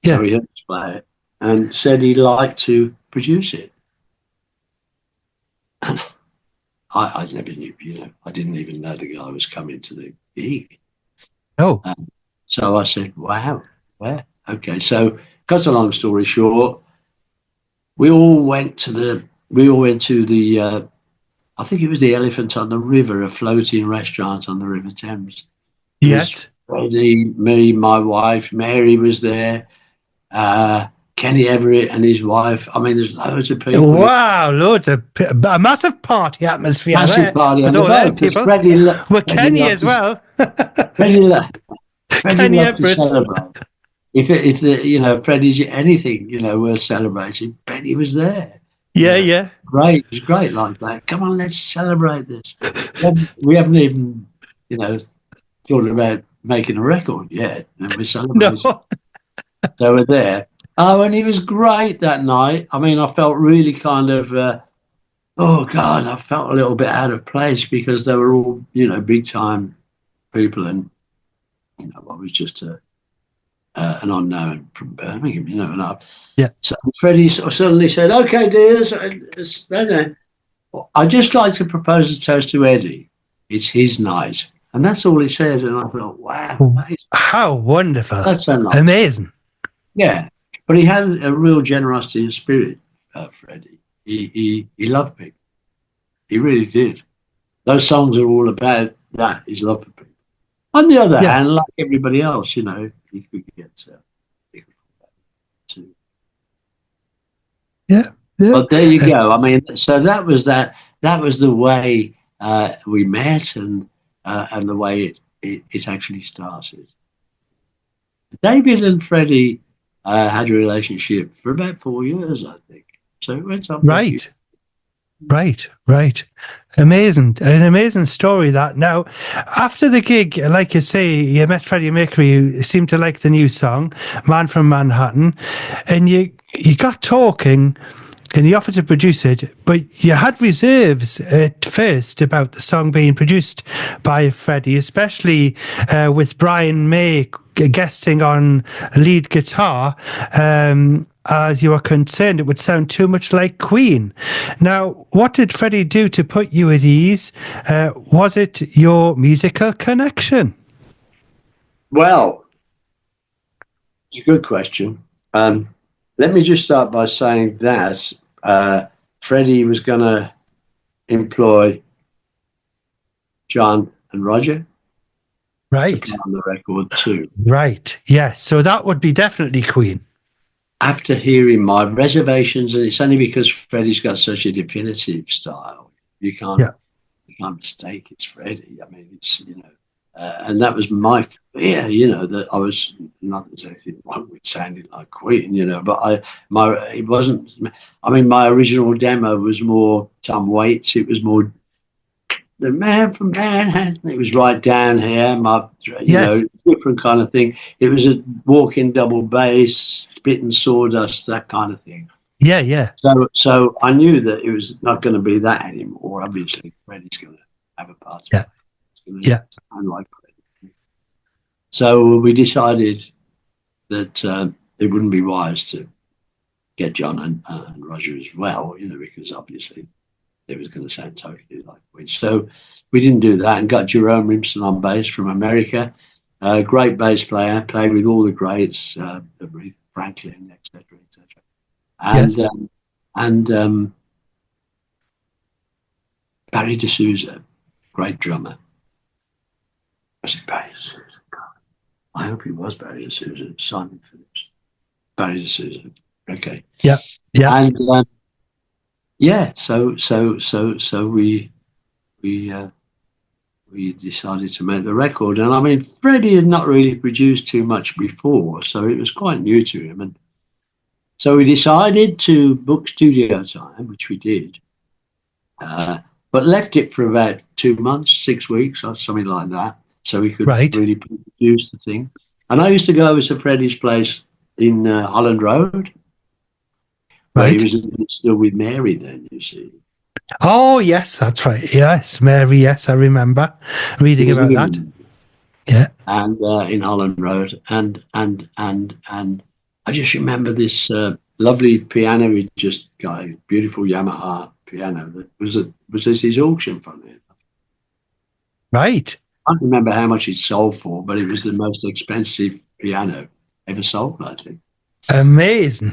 Yeah. So he heard us play it and said he'd like to produce it. And I never knew, I didn't even know the guy was coming to the gig. Oh. So I said, wow, where? Okay, so cut a long story short, we all went to the, I think it was the Elephant on the River, a floating restaurant on the River Thames. It Yes. was Freddie, me, my wife, Mary was there, Kenny Everett and his wife. I mean, there's loads of people. Wow, loads of a massive party atmosphere Massive there party on with the all them boat because people. Freddie Kenny loved as well. Freddie Kenny loved to Everett. celebrate. If Freddie's anything, worth celebrating, Freddie was there. Yeah. Great. It was great like that. Come on, let's celebrate this. We haven't even, thought about making a record yet, and we're celebrating. No. So we're there. Oh, and it was great that night. I mean, I felt really kind of, oh God, I felt a little bit out of place because they were all, big time people, and I was just an unknown from Birmingham, and Yeah. So Freddie suddenly said, "Okay, dears, I'd just like to propose a toast to Eddie. It's his night." And that's all he said. And I thought, wow, How wonderful. that's so nice. Amazing. Yeah. But he had a real generosity of spirit, Freddie. He loved people. He really did. Those songs are all about that, his love for people. On the other hand, like everybody else, he could get too. Yeah. But there you go. I mean, so that was the way we met and the way it actually started. David and Freddie had a relationship for about 4 years, I think. So it went on. Right. Amazing. An amazing story that. Now, after the gig, like you say, you met Freddie Mercury, who seemed to like the new song, Man from Manhattan, and you got talking and he offered to produce it, but you had reserves at first about the song being produced by Freddie, especially with Brian May guesting on lead guitar, as you were concerned it would sound too much like Queen. Now, what did Freddie do to put you at ease? Was it your musical connection? Well, it's a good question. Let me just start by saying that Freddie was going to employ John and Roger. Right. On the record too. Right. Yes. So that would be definitely Queen. After hearing my reservations, and it's only because Freddie's got such a definitive style, you can't mistake it's Freddie. I mean, it's and that was my fear, that I was not there's anything wrong with sounding like Queen, but it wasn't. I mean, my original demo was more Tom Waits. It was more the Man from Manhattan. It was right down here. Different kind of thing. It was a walking double bass, spitting sawdust, that kind of thing. Yeah. So I knew that it was not going to be that anymore. Obviously, Freddie's going to have a part. Yeah. Unlike Freddie. So we decided that it wouldn't be wise to get John and Roger as well, because obviously it was going to sound totally like Queen. So we didn't do that and got Jerome Rimson on bass from America. Great bass player, played with all the greats, Franklin, etc. And Barry D'Souza, great drummer. Was it Barry D'Souza? I hope he was Barry D'Souza. Simon Phillips. Barry D'Souza. Okay. Yeah. And so we decided to make the record. And I mean, Freddie had not really produced too much before, so it was quite new to him. And so we decided to book studio time, which we did, but left it for about 2 months, 6 weeks or something like that. so he could Right. really produce the thing. And I used to go over to Freddie's place in Holland Road, where he Right. was still with Mary then, you see. Oh, yes, that's right. Yes, Mary. Yes, I remember reading about that. Yeah. And in Holland Road, and I just remember this lovely piano he just got, a beautiful Yamaha piano that was this his auction from it. Right. I can't remember how much it sold for, but it was the most expensive piano ever sold, I think. Amazing.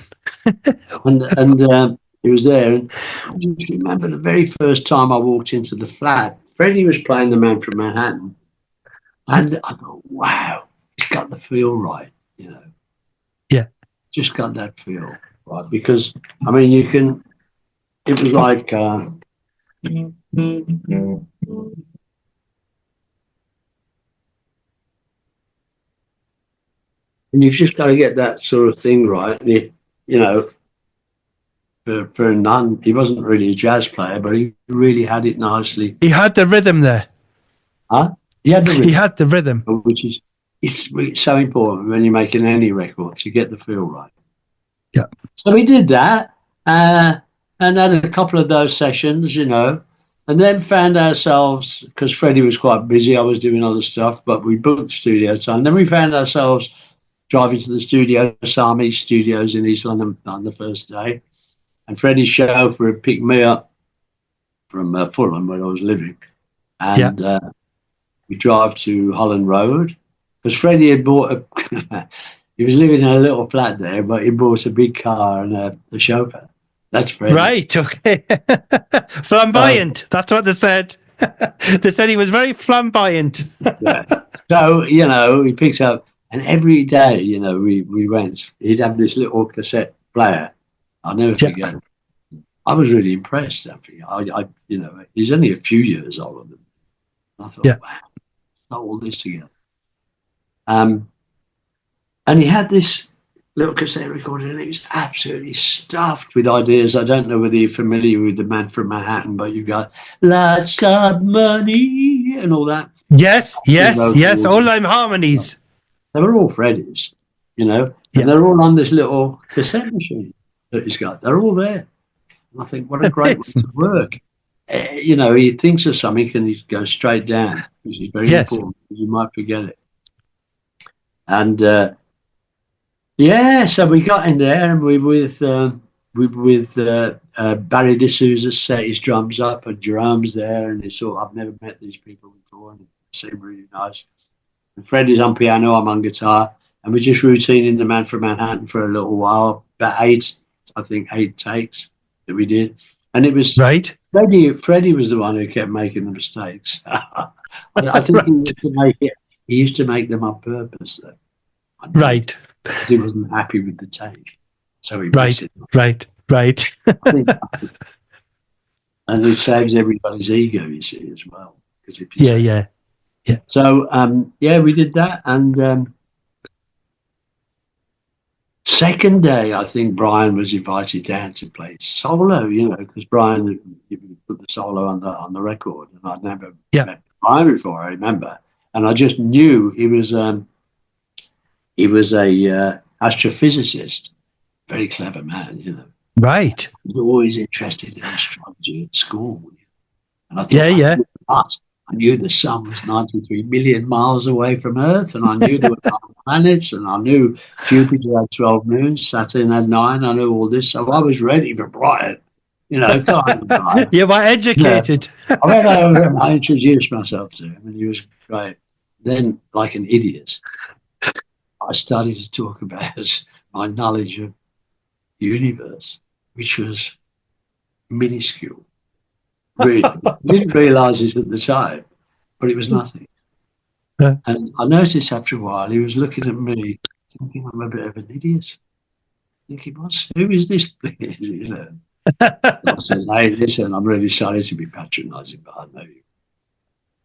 And it was there. And I just remember the very first time I walked into the flat, Freddie was playing The Man from Manhattan. And I thought, wow, it's got the feel right, you know. Yeah. Just got that feel right. Because, I mean, it was like, and you've just got to get that sort of thing right. You know, for a nun, he wasn't really a jazz player, but he really had it nicely. He had the rhythm there. Huh? He had the rhythm. He had the rhythm. Which is it's so important when you're making any record to get the feel right. Yeah. So we did that and had a couple of those sessions, you know, and then found ourselves, because Freddie was quite busy, I was doing other stuff, but we booked studio time. Then we found ourselves driving to the studio, Sami Studios in East London on the first day. And Freddie's chauffeur had picked me up from Fulham, where I was living. And we drive to Holland Road, because Freddie had bought he was living in a little flat there, but he bought a big car and a chauffeur. That's Freddie. Right, okay. Flamboyant, that's what they said. They said he was very flamboyant. Yeah. So, you know, he picks up, and every day, you know, we went, he'd have this little cassette player. I'll never forget it. I was really impressed. I you know, he's only a few years older than me. I thought, wow, got all this together. And he had this little cassette recorder, and it was absolutely stuffed with ideas. I don't know whether you're familiar with The Man from Manhattan, but you've got lots of money and all that. Yes. All them harmonies. They were all Freddie's, you know, and they're all on this little cassette machine that he's got. They're all there. And I think, what a great way to work. You know, he thinks of something and he goes straight down, which is very important. You might forget it. And so we got in there, and we with Barry D'Souza set his drums up, and Jerome's there, and it's all, I've never met these people before, and they seem really nice. And Freddie's on piano, I'm on guitar, and we're just routining The Man from Manhattan for a little while, about eight takes that we did, and it was right. Freddie was the one who kept making the mistakes. I think he used to make them on purpose, though. Right. He wasn't happy with the take, so he right. And it saves everybody's ego, you see, as well. Yeah. So we did that, and second day, I think Brian was invited down to play solo, you know, because Brian put the solo on the record, and I'd never met Brian before, I remember, and I just knew he was a astrophysicist, very clever man, you know. Right. He was always interested in astrology at school, and I thought, I knew the sun was 93 million miles away from Earth, and I knew there were 9 planets, and I knew Jupiter had 12 moons, Saturn had 9. I knew all this, so I was ready for Brian. You know, you were educated. Yeah. I went over and I introduced myself to him, and he was great. Then, like an idiot, I started to talk about my knowledge of the universe, which was minuscule. Really, I didn't realise it at the time, but it was nothing. Yeah. And I noticed after a while he was looking at me, thinking I'm a bit of an idiot. Thinking, who is this? You know. I said, hey, listen, I'm really sorry to be patronising, but I know you.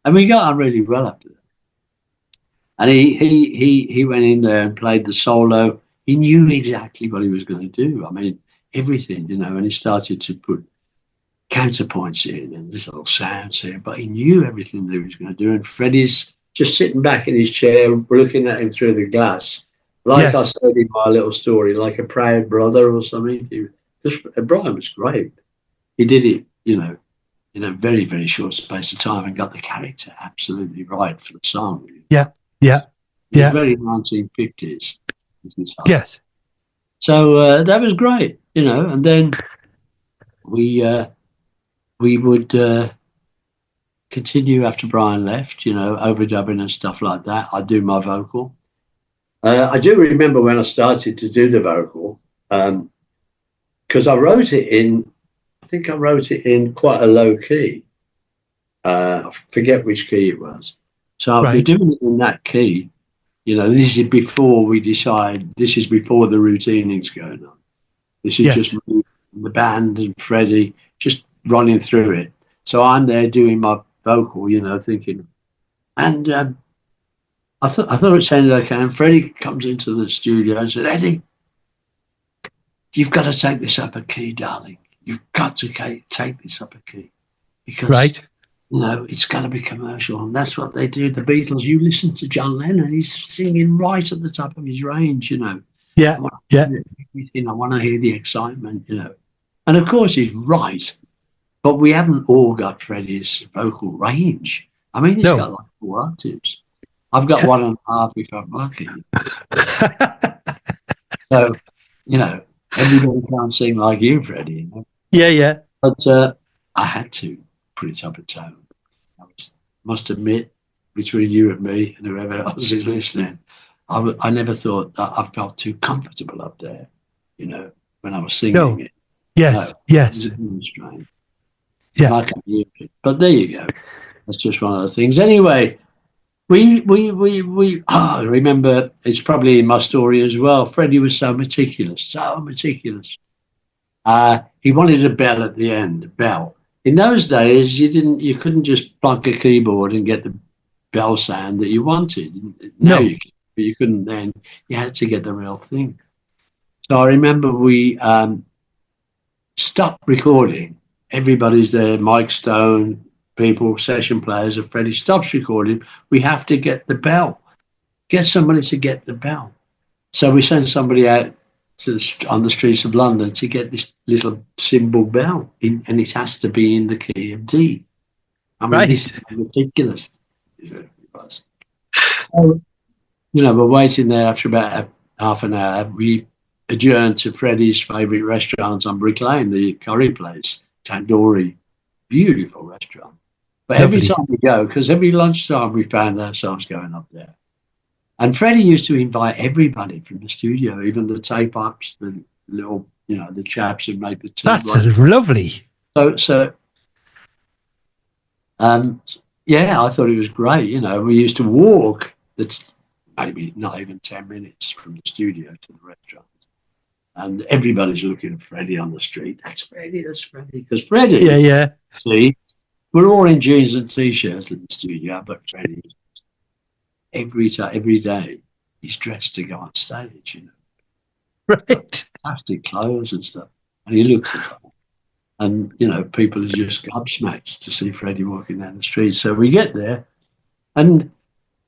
And we got on really well after that. And he went in there and played the solo. He knew exactly what he was going to do. I mean, everything, you know, and he started to put counterpoints in and this little sounds here, but he knew everything that he was going to do. And Freddie's just sitting back in his chair, looking at him through the glass, like I said in my little story, like a proud brother or something. Brian was great. He did it, in a very, very short space of time and got the character absolutely right for the song. Yeah. The very 1950s. Yes. So that was great, and then we would continue after Brian left, overdubbing and stuff like that. I'd do my vocal. I do remember when I started to do the vocal, because I wrote it in quite a low key. I forget which key it was. So I'll be doing it in that key. This is before we decide, this is before the routining's going on. This is just the band and Freddie just running through it. So I'm there doing my vocal, thinking. And I thought it sounded okay. And Freddie comes into the studio and said, Eddie, you've got to take this up a key, darling. You've got to take this up a key. Because, it's got to be commercial. And that's what they do. The Beatles, you listen to John Lennon, he's singing right at the top of his range, Yeah, I want to hear the excitement, And of course he's right. But we haven't all got Freddie's vocal range. I mean, he's got like 4 octaves. I've got 1.5 if I'm lucky. So, everybody can't sing like you, Freddie. Yeah. But I had to put it up a tone. Must admit, between you and me and whoever else is listening, I never thought that I felt too comfortable up there, when I was singing it. Yes. It was strange. Yeah. Like I knew it. But there you go. That's just one of the things. Anyway, we remember, it's probably in my story as well. Freddie was so meticulous. He wanted a bell at the end, a bell. In those days, you couldn't just plug a keyboard and get the bell sound that you wanted. Now you could, but you couldn't then. You had to get the real thing. So I remember we stopped recording. Everybody's there, Mike Stone, people, session players, and Freddie stops recording. We have to get the bell. Get somebody to get the bell. So we sent somebody out on the streets of London to get this little cymbal bell, and it has to be in the key of D. I mean, this is ridiculous. It was. So, we're waiting there after about half an hour. We adjourned to Freddie's favourite restaurant on Brick Lane, the curry place, Tandoori, beautiful restaurant. But every time we go, because every lunchtime we found ourselves going up there. And Freddie used to invite everybody from the studio, even the tape-ups, the little, the chaps who made the tape. That's lovely. So, I thought it was great. We used to walk, that's maybe not even 10 minutes from the studio to the restaurant. And everybody's looking at Freddie on the street. That's Freddie. Because Freddie, see, we're all in jeans and T-shirts in the studio, but Freddie, every day, he's dressed to go on stage, Right. Plastic clothes and stuff. And he looks at them. And, people are just gobsmacked to see Freddie walking down the street. So we get there, and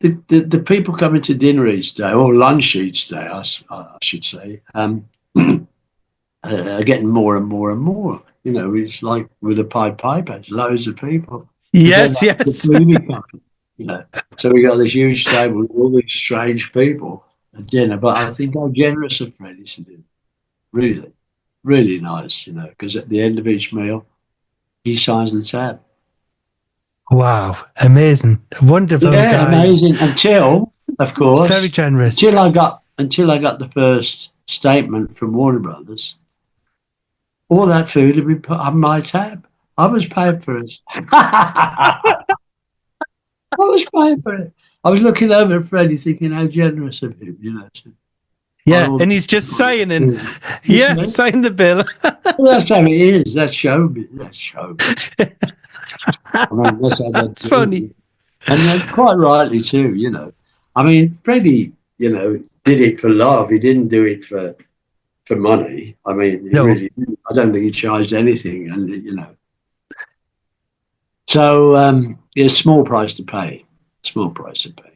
the people coming to dinner each day, or lunch each day, I should say, are getting more and more and more. It's like with a Pied Piper, it's loads of people. Yes. So we got this huge table with all these strange people at dinner. But I think how generous of Freddie to do. Really, really nice, because at the end of each meal, he signs the tab. Wow, amazing, wonderful guy. Amazing. Until, of course, very generous. Until I got the first statement from Warner Brothers. All that food had been put on my tab. I was paying for it. I was paying for it. I was looking over at Freddie thinking how generous of him, and he's just signing. Sign the bill. Well, that's how it is. That's showbiz. I mean, that's funny. And quite rightly too, I mean, Freddie, did it for love. He didn't do it for money. I mean, really, I don't think he charged anything, and So, it's a small price to pay. Small price to pay.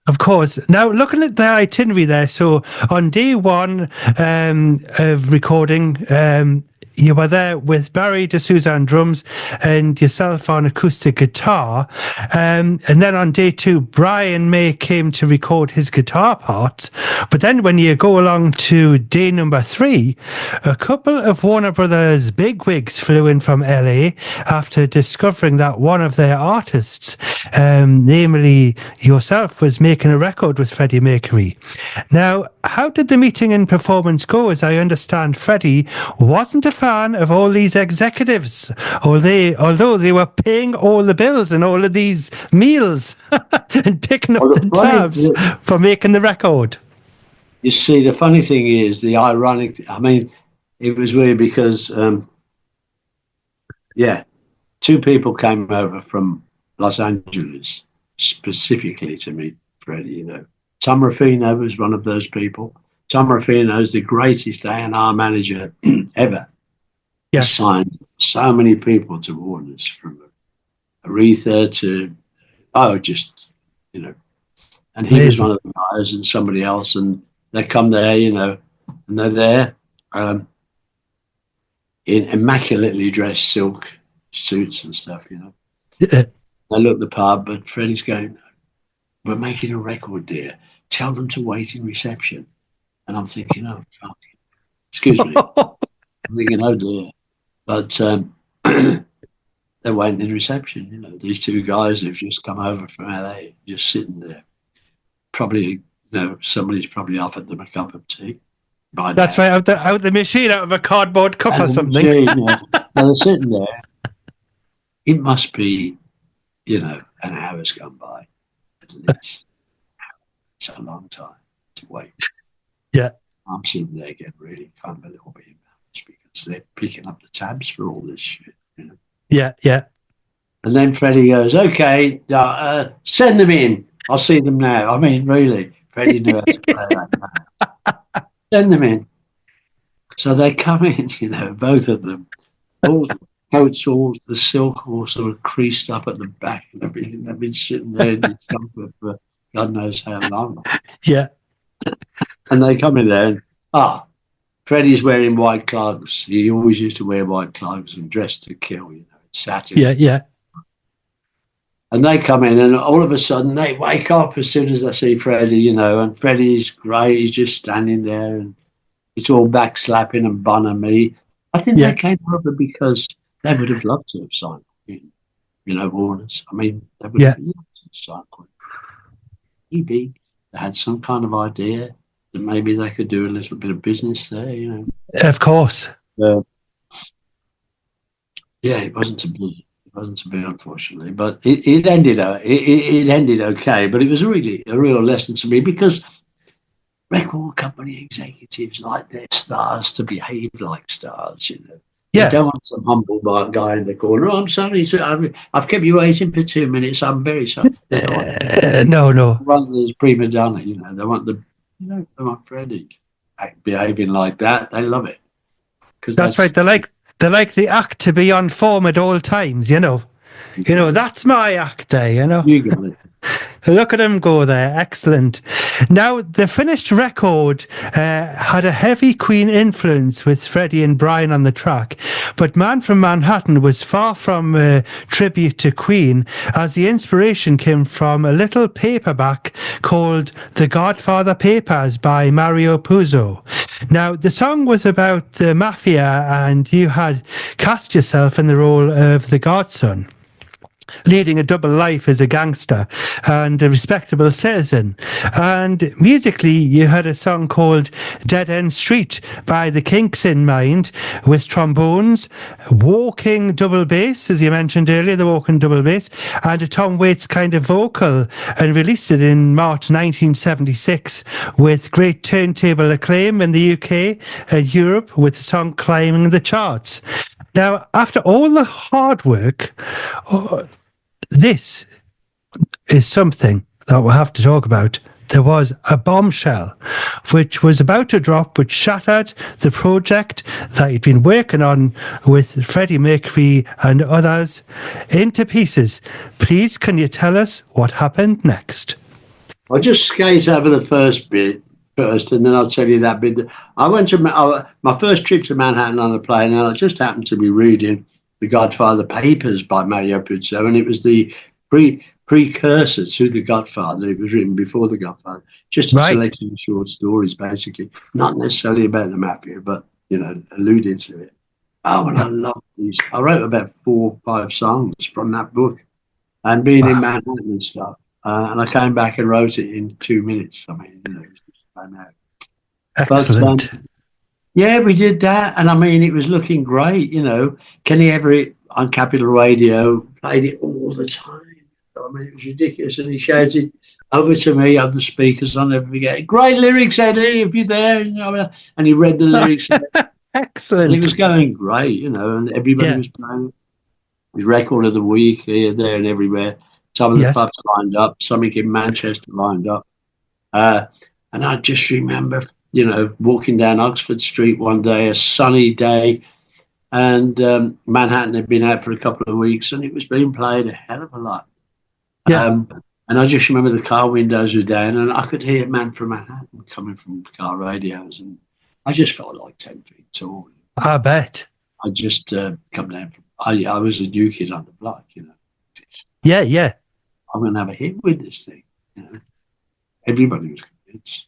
Of course. Now, looking at the itinerary there, so on day one of recording, you were there with Barry D'Souza on drums and yourself on acoustic guitar. And then on day two, Brian May came to record his guitar parts. But then when you go along to day number 3, a couple of Warner Brothers bigwigs flew in from LA after discovering that one of their artists, namely yourself, was making a record with Freddie Mercury. Now, how did the meeting and performance go? As I understand, Freddie wasn't a fan of all these executives, although they were paying all the bills and all of these meals and picking up the tabs for making the record. You see, the funny thing is, it was weird because, 2 people came over from Los Angeles specifically to meet Freddie, Tom Ruffino was one of those people. Tom Ruffino is the greatest A&R manager ever. Yes. He signed so many people to Warner's, from Aretha to, and he was one of the guys and somebody else, and they come there, and they're there in immaculately dressed silk suits and stuff, Yeah. They look the part, but Freddie's going, "We're making a record, dear. Tell them to wait in reception." And I'm thinking, oh, fuck. Excuse me. I'm thinking, oh, dear. But they went in reception, These 2 guys who've just come over from LA, just sitting there. Probably, somebody's probably offered them a cup of tea. That's right, out the machine, out of a cardboard cup or something. Machine, yeah. They're sitting there. It must be, an hour's gone by, at least. It's a long time to wait. Yeah. I'm sitting there getting really kind of a little bit embarrassed because they're picking up the tabs for all this shit, Yeah, yeah. And then Freddie goes, "Okay, send them in. I'll see them now." I mean, really, Freddie knew how to play that. Send them in. So they come in, both of them. All the coats, all the silk, all sort of creased up at the back and everything. They've been sitting there in discomfort for God knows how long. Yeah. And they come in there and, Freddie's wearing white clogs. He always used to wear white clogs and dress to kill, satin. Yeah, yeah. And they come in and all of a sudden they wake up as soon as they see Freddie, and Freddie's great. He's just standing there and it's all backslapping and bon ami. I think they came over because they would have loved to have signed, Warner's. I mean, they would have loved to have signed. Maybe they had some kind of idea that maybe they could do a little bit of business there, Of course. It wasn't to be. It wasn't to be, unfortunately. But it ended okay. But it was really a real lesson to me because record company executives like their stars to behave like stars, Yeah. They don't want some humble guy in the corner. "Oh, I'm sorry, sir. I've kept you waiting for 2 minutes. I'm very sorry." No. They want this prima donna, They want they want Freddie behaving like that. They love it. That's right. They like the act to be on form at all times, That's my act there, You got it. Look at him go there. Excellent. Now, the finished record had a heavy Queen influence with Freddie and Brian on the track, but Man from Manhattan was far from a tribute to Queen, as the inspiration came from a little paperback called The Godfather Papers by Mario Puzo. Now, the song was about the mafia, and you had cast yourself in the role of the godson, leading a double life as a gangster and a respectable citizen. And musically, you had a song called Dead End Street by the Kinks in mind, with trombones, walking double bass, as you mentioned earlier, the walking double bass, and a Tom Waits kind of vocal, and released it in March 1976 with great turntable acclaim in the UK and Europe, with the song climbing the charts. Now, after all the hard work, this is something that we'll have to talk about. there was a bombshell which was about to drop, which shattered the project that he'd been working on with Freddie Mercury and others into pieces. Please, can you tell us what happened next? I'll just skate over the first bit first, and then I'll tell you that bit. I went to my first trip to Manhattan on a plane, and I just happened to be reading The Godfather Papers by Mario Puzo, and it was the precursor to The Godfather. It was written before The Godfather, just a selection of short stories, basically, not necessarily about the mafia, but alluding to it. Oh, and I love these. I wrote about 4 or 5 songs from that book, and being in Manhattan and stuff. And I came back and wrote it in 2 minutes. I mean, it was just out. Excellent. But, yeah, we did that. And I mean, it was looking great. Kenny Everett on Capital Radio played it all the time. I mean, it was ridiculous. And he shouted over to me on the speakers, I'll never forget, "Great lyrics, Eddie, if you're there." And he read the lyrics. Excellent. And it was going great, and everybody was playing it. It was Record of the Week here, there, and everywhere. Some of the clubs lined up, something in Manchester lined up. And I just remember, walking down Oxford Street one day, a sunny day, and Manhattan had been out for a couple of weeks, and it was being played a hell of a lot. And I just remember the car windows were down, and I could hear Man from Manhattan coming from car radios, and I just felt like 10 feet tall. I bet. I just come down from, I was a new kid on the block, Yeah. I'm going to have a hit with this thing. Everybody was convinced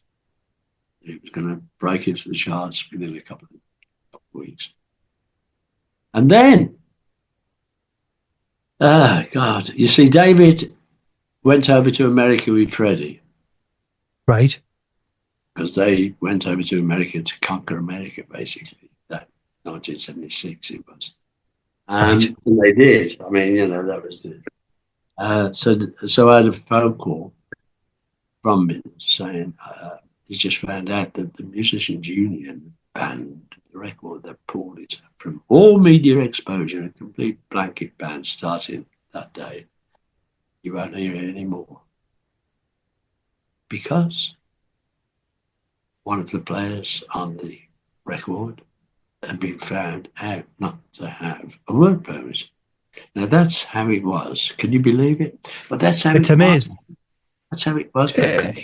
it was going to break into the charts within a couple of weeks. And then, God, you see, David went over to America with Freddie. Right. Because they went over to America to conquer America, basically. That 1976 it was. And they did. I mean, that was the... So I had a phone call from him saying he's just found out that the Musicians Union banned the record, that pulled it from all media exposure, a complete blanket ban starting that day. You won't hear it anymore. Because one of the players on the record had been found out not to have a work permit. Now, that's how it was. Can you believe it? But that's how it's amazing. That's how it was.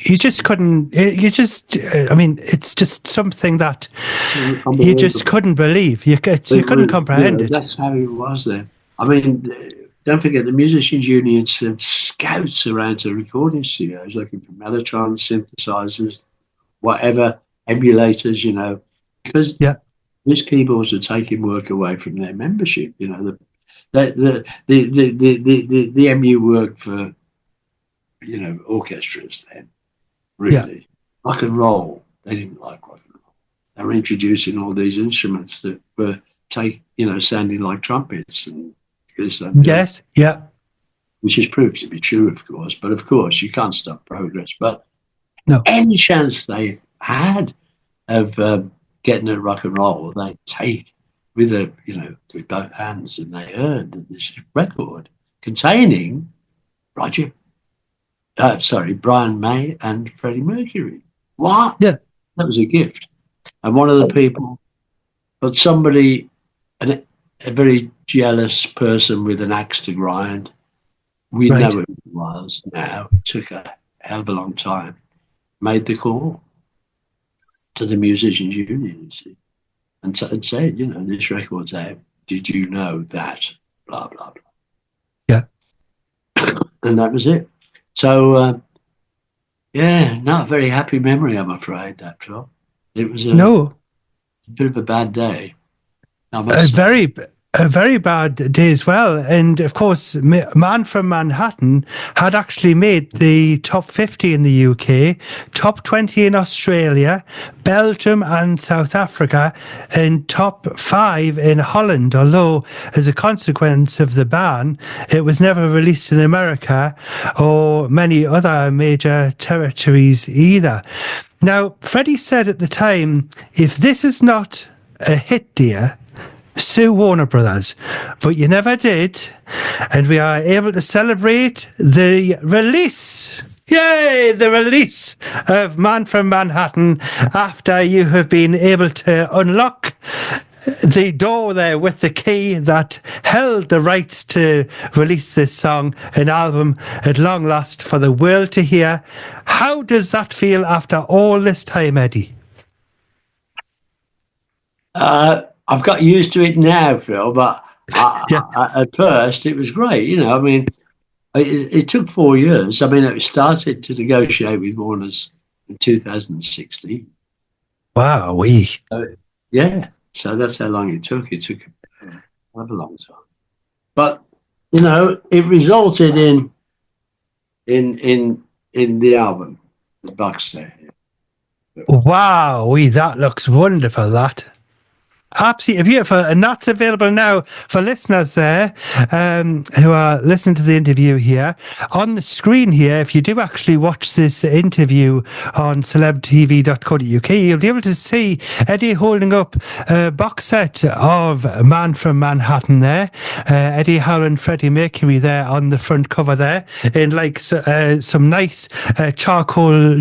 You just couldn't, I mean, it's just something that you just couldn't believe. You couldn't comprehend it. That's how it was then. I mean, don't forget, the Musicians Union sent scouts around to recording studios looking for mellotrons, synthesizers, whatever, emulators, because these keyboards are taking work away from their membership. The MU worked for, orchestras then, really. Rock and roll, they didn't like rock and roll. They were introducing all these instruments that were sounding like trumpets and this and that. Which has proved to be true, of course. But of course, you can't stop progress. But any chance they had of getting at rock and roll, they take with both hands, and they heard this record containing Brian May and Freddie Mercury. What? Yeah. That was a gift. And one of the people, but somebody, a very jealous person with an axe to grind, we know who it was now, it took a hell of a long time, made the call to the Musicians Union, you see. And said, this record's out. Did you know that? Blah, blah, blah. Yeah. And that was it. So, not a very happy memory, I'm afraid, that film. It was a bit of a bad day. A very bad day as well. And of course, Man from Manhattan had actually made the top 50 in the UK, top 20 in Australia, Belgium and South Africa, and top 5 in Holland. Although, as a consequence of the ban, it was never released in America or many other major territories either. Now, Freddie said at the time, if this is not a hit, dear, sue Warner Brothers, but you never did, and we are able to celebrate the release Yay! The release of Man from Manhattan after you have been able to unlock the door there with the key that held the rights to release this song, an album at long last for the world to hear. How does that feel after all this time, Eddie? I've got used to it now, Phil, but at first it was great. You know, I mean, it took 4 years. I mean, it started to negotiate with Warner's in 2016. Wow, yeah, so that's how long it took. It took quite a long time, but you know, it resulted in the album, the box set. Wow, that looks wonderful. That. Absolutely beautiful, and that's available now for listeners there who are listening to the interview here. On the screen here, if you do actually watch this interview on celebtv.co.uk, you'll be able to see Eddie holding up a box set of Man from Manhattan there. Eddie Howell and Freddie Mercury there on the front cover there, in like some nice charcoal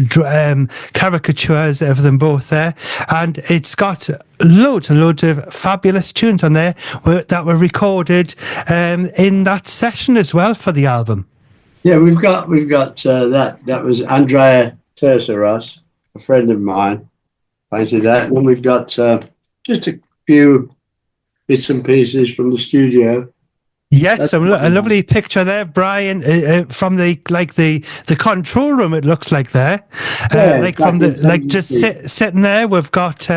caricatures of them both there, and it's got loads and loads of fabulous tunes on there that were recorded in that session as well for the album. Yeah, we've got that was Andrea Terceras, a friend of mine, painted that, and we've got just a few bits and pieces from the studio. Yes, a lovely picture there, Brian, from the control room. It looks like there, sitting there. We've got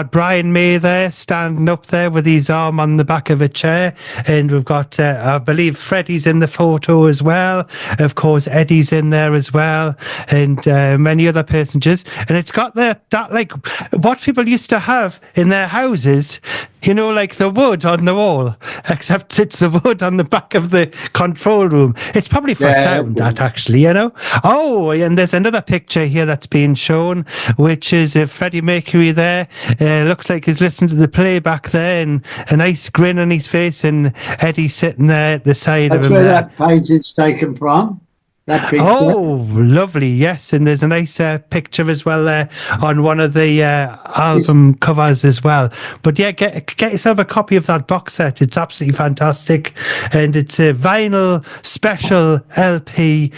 Brian May there, standing up there with his arm on the back of a chair, and we've got I believe Freddie's in the photo as well. Of course, Eddie's in there as well, and many other passengers. And it's got that like what people used to have in their houses. You know, like the wood on the wall, except it's the wood on the back of the control room. It's probably for sound, that actually, you know. Oh, and there's another picture here that's being shown, which is Freddie Mercury there. Looks like he's listening to the playback there, and a nice grin on his face, and Eddie sitting there at the side of him. That's where that painting's taken from. That picture. Oh, lovely. Yes, and there's a nice picture as well there on one of the album covers as well. But yeah, get yourself a copy of that box set. It's absolutely fantastic. And it's a vinyl special LP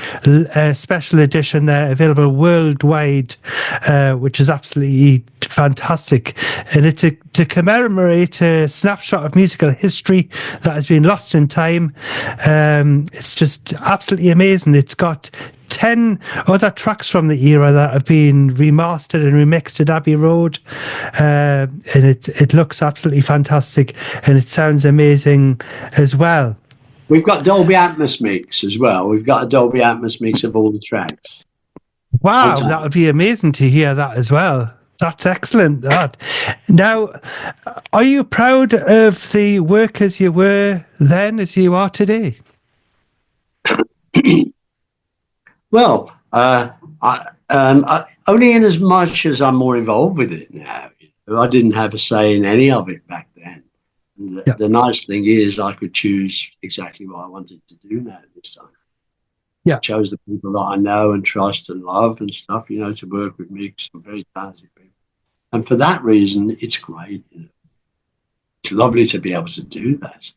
special edition there, available worldwide, which is absolutely fantastic. And it's to commemorate a snapshot of musical history that has been lost in time. It's just absolutely amazing. It's got 10 other tracks from the era that have been remastered and remixed at Abbey Road, and it looks absolutely fantastic, and it sounds amazing as well. We've got Dolby Atmos mix as well. We've got a Dolby Atmos mix of all the tracks. Wow, that would be amazing to hear that as well. That's excellent. That. Now, are you proud of the work as you were then as you are today? Well, only in as much as I'm more involved with it now. I didn't have a say in any of it back then. And the nice thing is I could choose exactly what I wanted to do now this time. Yeah. I chose the people that I know and trust and love and stuff, you know, to work with me, some very talented people. And for that reason, it's great. You know. It's lovely to be able to do that.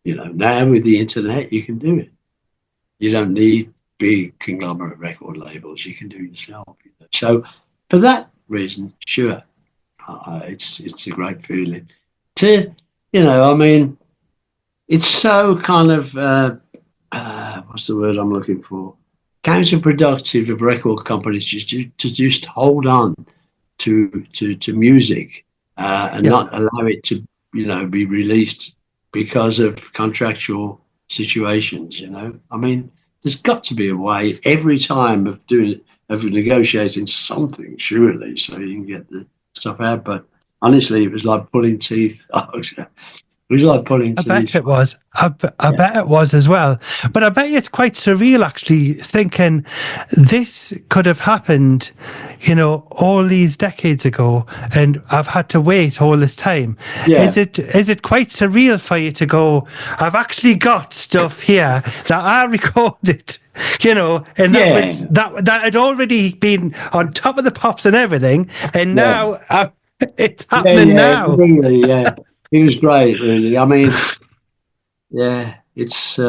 You know, now with the internet, you can do it. You don't need big conglomerate record labels. You can do it yourself. You know. So for that reason, sure, it's a great feeling. To, you know, I mean, it's so kind of, what's the word I'm looking for? Counterproductive of record companies to just hold on to music and not allow it to, you know, be released because of contractual situations, you know. I mean, there's got to be a way every time of negotiating something, surely, so you can get the stuff out. But honestly, it was like pulling teeth. It was like pulling teeth. I bet it was. I bet it was as well. But I bet it's quite surreal, actually, thinking this could have happened, you know, all these decades ago, and I've had to wait all this time. Yeah. Is it quite surreal for you to go, I've actually got stuff here that I recorded you know, and that Yeah. was that had already been on top of the pops and everything, and now it's happening now. Really, yeah. He was great, really. I mean, yeah, it's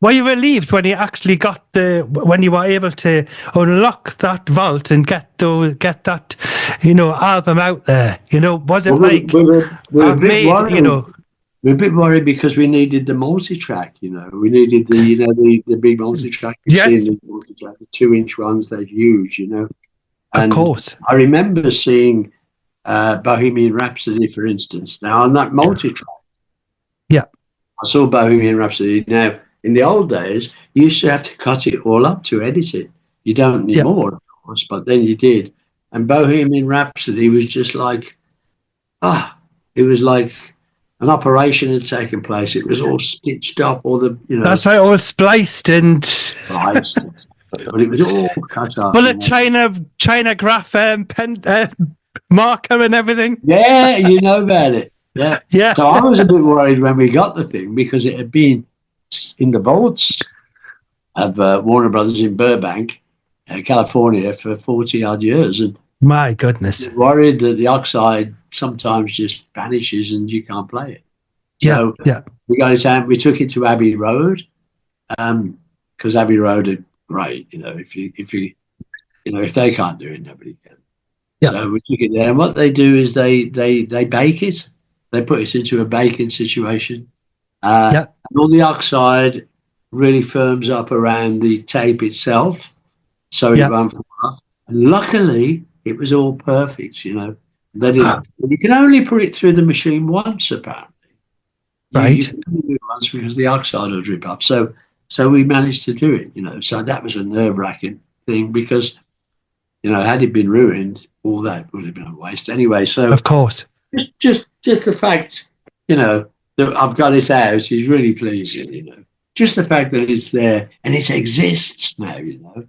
Were you relieved when you actually when you were able to unlock that vault and get that, you know, album out there? You know, was it well, like we're a I've bit made, worried. you know? We're a bit worried because we needed the multi-track, you know. We needed the big multi-track. You've Yes, seen the multi-track, the 2-inch ones, they're huge, you know. of And course. I remember seeing Bohemian Rhapsody, for instance. Now, on that multi-track, Yeah, I saw Bohemian Rhapsody. Now, in the old days, you used to have to cut it all up to edit it. You don't need yeah. more, of course, but then you did. And Bohemian Rhapsody was just like, it was like an operation had taken place. It was all stitched up, all the, you know, That's right, all spliced and sliced, but it was all cut up. full You of know. China graph pen marker and everything. Yeah, you know about it. Yeah. Yeah, So I was a bit worried when we got the thing because it had been in the vaults of Warner Brothers in Burbank, California, for 40 odd years, and my goodness. worried that the oxide sometimes just vanishes and you can't play it. So Yeah. we got it out. We took it to Abbey Road because Abbey Road are great. You know, if they can't do it, nobody can. Yeah. So we took it there, and what they do is they bake it. They put it into a baking situation. And all the oxide really firms up around the tape itself, so it won't fall off. And luckily, it was all perfect. You know, they didn't. You can only put it through the machine once, apparently. Right. You can only do it once because the oxide will drip up. So we managed to do it. You know, so that was a nerve-wracking thing because, you know, had it been ruined, all that would have been a waste anyway. So Of course. just the fact, you know, that I've got it out is really pleasing. You know, just the fact that it's there and it exists now. You know,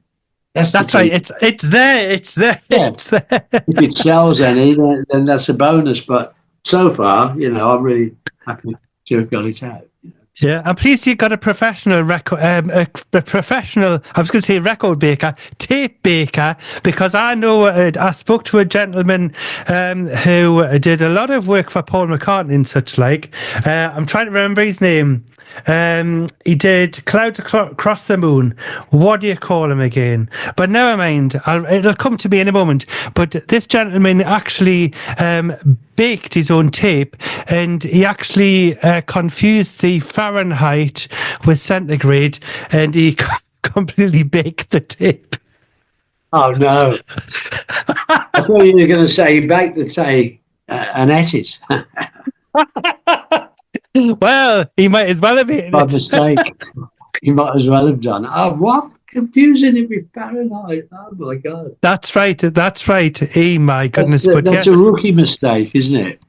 that's right. It's there. It's there. Yeah. It's there. If it sells any, then that's a bonus. But so far, you know, I'm really happy to have got it out. You know. Yeah, I'm pleased you got a professional record, a professional, I was going to say record baker, tape baker, because I know, I spoke to a gentleman who did a lot of work for Paul McCartney and such like. I'm trying to remember his name. He did Clouds Across the Moon. What do you call him again? But never mind, it'll come to me in a moment. But this gentleman actually baked his own tape, and he actually confused the Fahrenheit with centigrade, and he completely baked the tape. Oh no! I thought you were going to say you baked the tape and ate it. Well, he might as well have eaten By it. mistake. You might as well have done. Oh, what? Confusing it with Fahrenheit. Oh my God! That's right. That's right. Hey, my goodness! That's a rookie mistake, isn't it?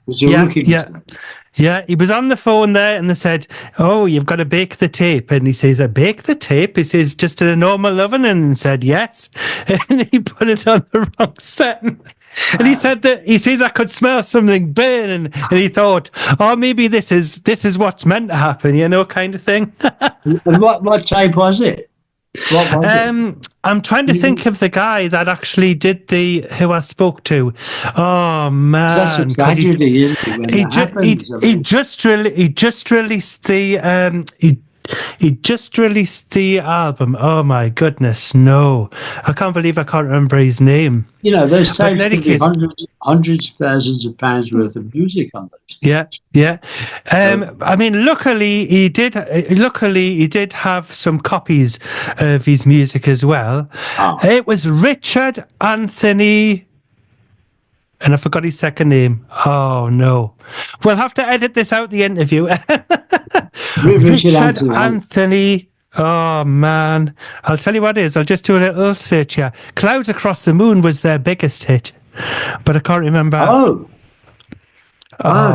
It's a rookie mistake. Yeah, he was on the phone there and they said, "Oh, you've got to bake the tape." And he says, "I bake the tape?" He says, "Just in a normal oven?" And said, "Yes." And he put it on the wrong setting. And he said he says, "I could smell something burning." And he thought, "Oh, maybe this is what's meant to happen," you know, kind of thing. And what tape was it? What was it? I'm trying to think of the guy that actually did who I spoke to. Oh man, That's a tragedy, isn't it? When that happens, he just released the he just released the album. Oh my goodness, no, I can't believe I can't remember his name. You know, those tapes could be hundreds of thousands of pounds worth of music on those things. Yeah. I mean, luckily he did have some copies of his music as well. Oh. It was Richard Anthony, and I forgot his second name. Oh no, we'll have to edit this out, the interview. Richard Anthony. Oh man, I'll tell you what it is. I'll just do a little search here. Clouds Across the Moon was their biggest hit, but I can't remember. Oh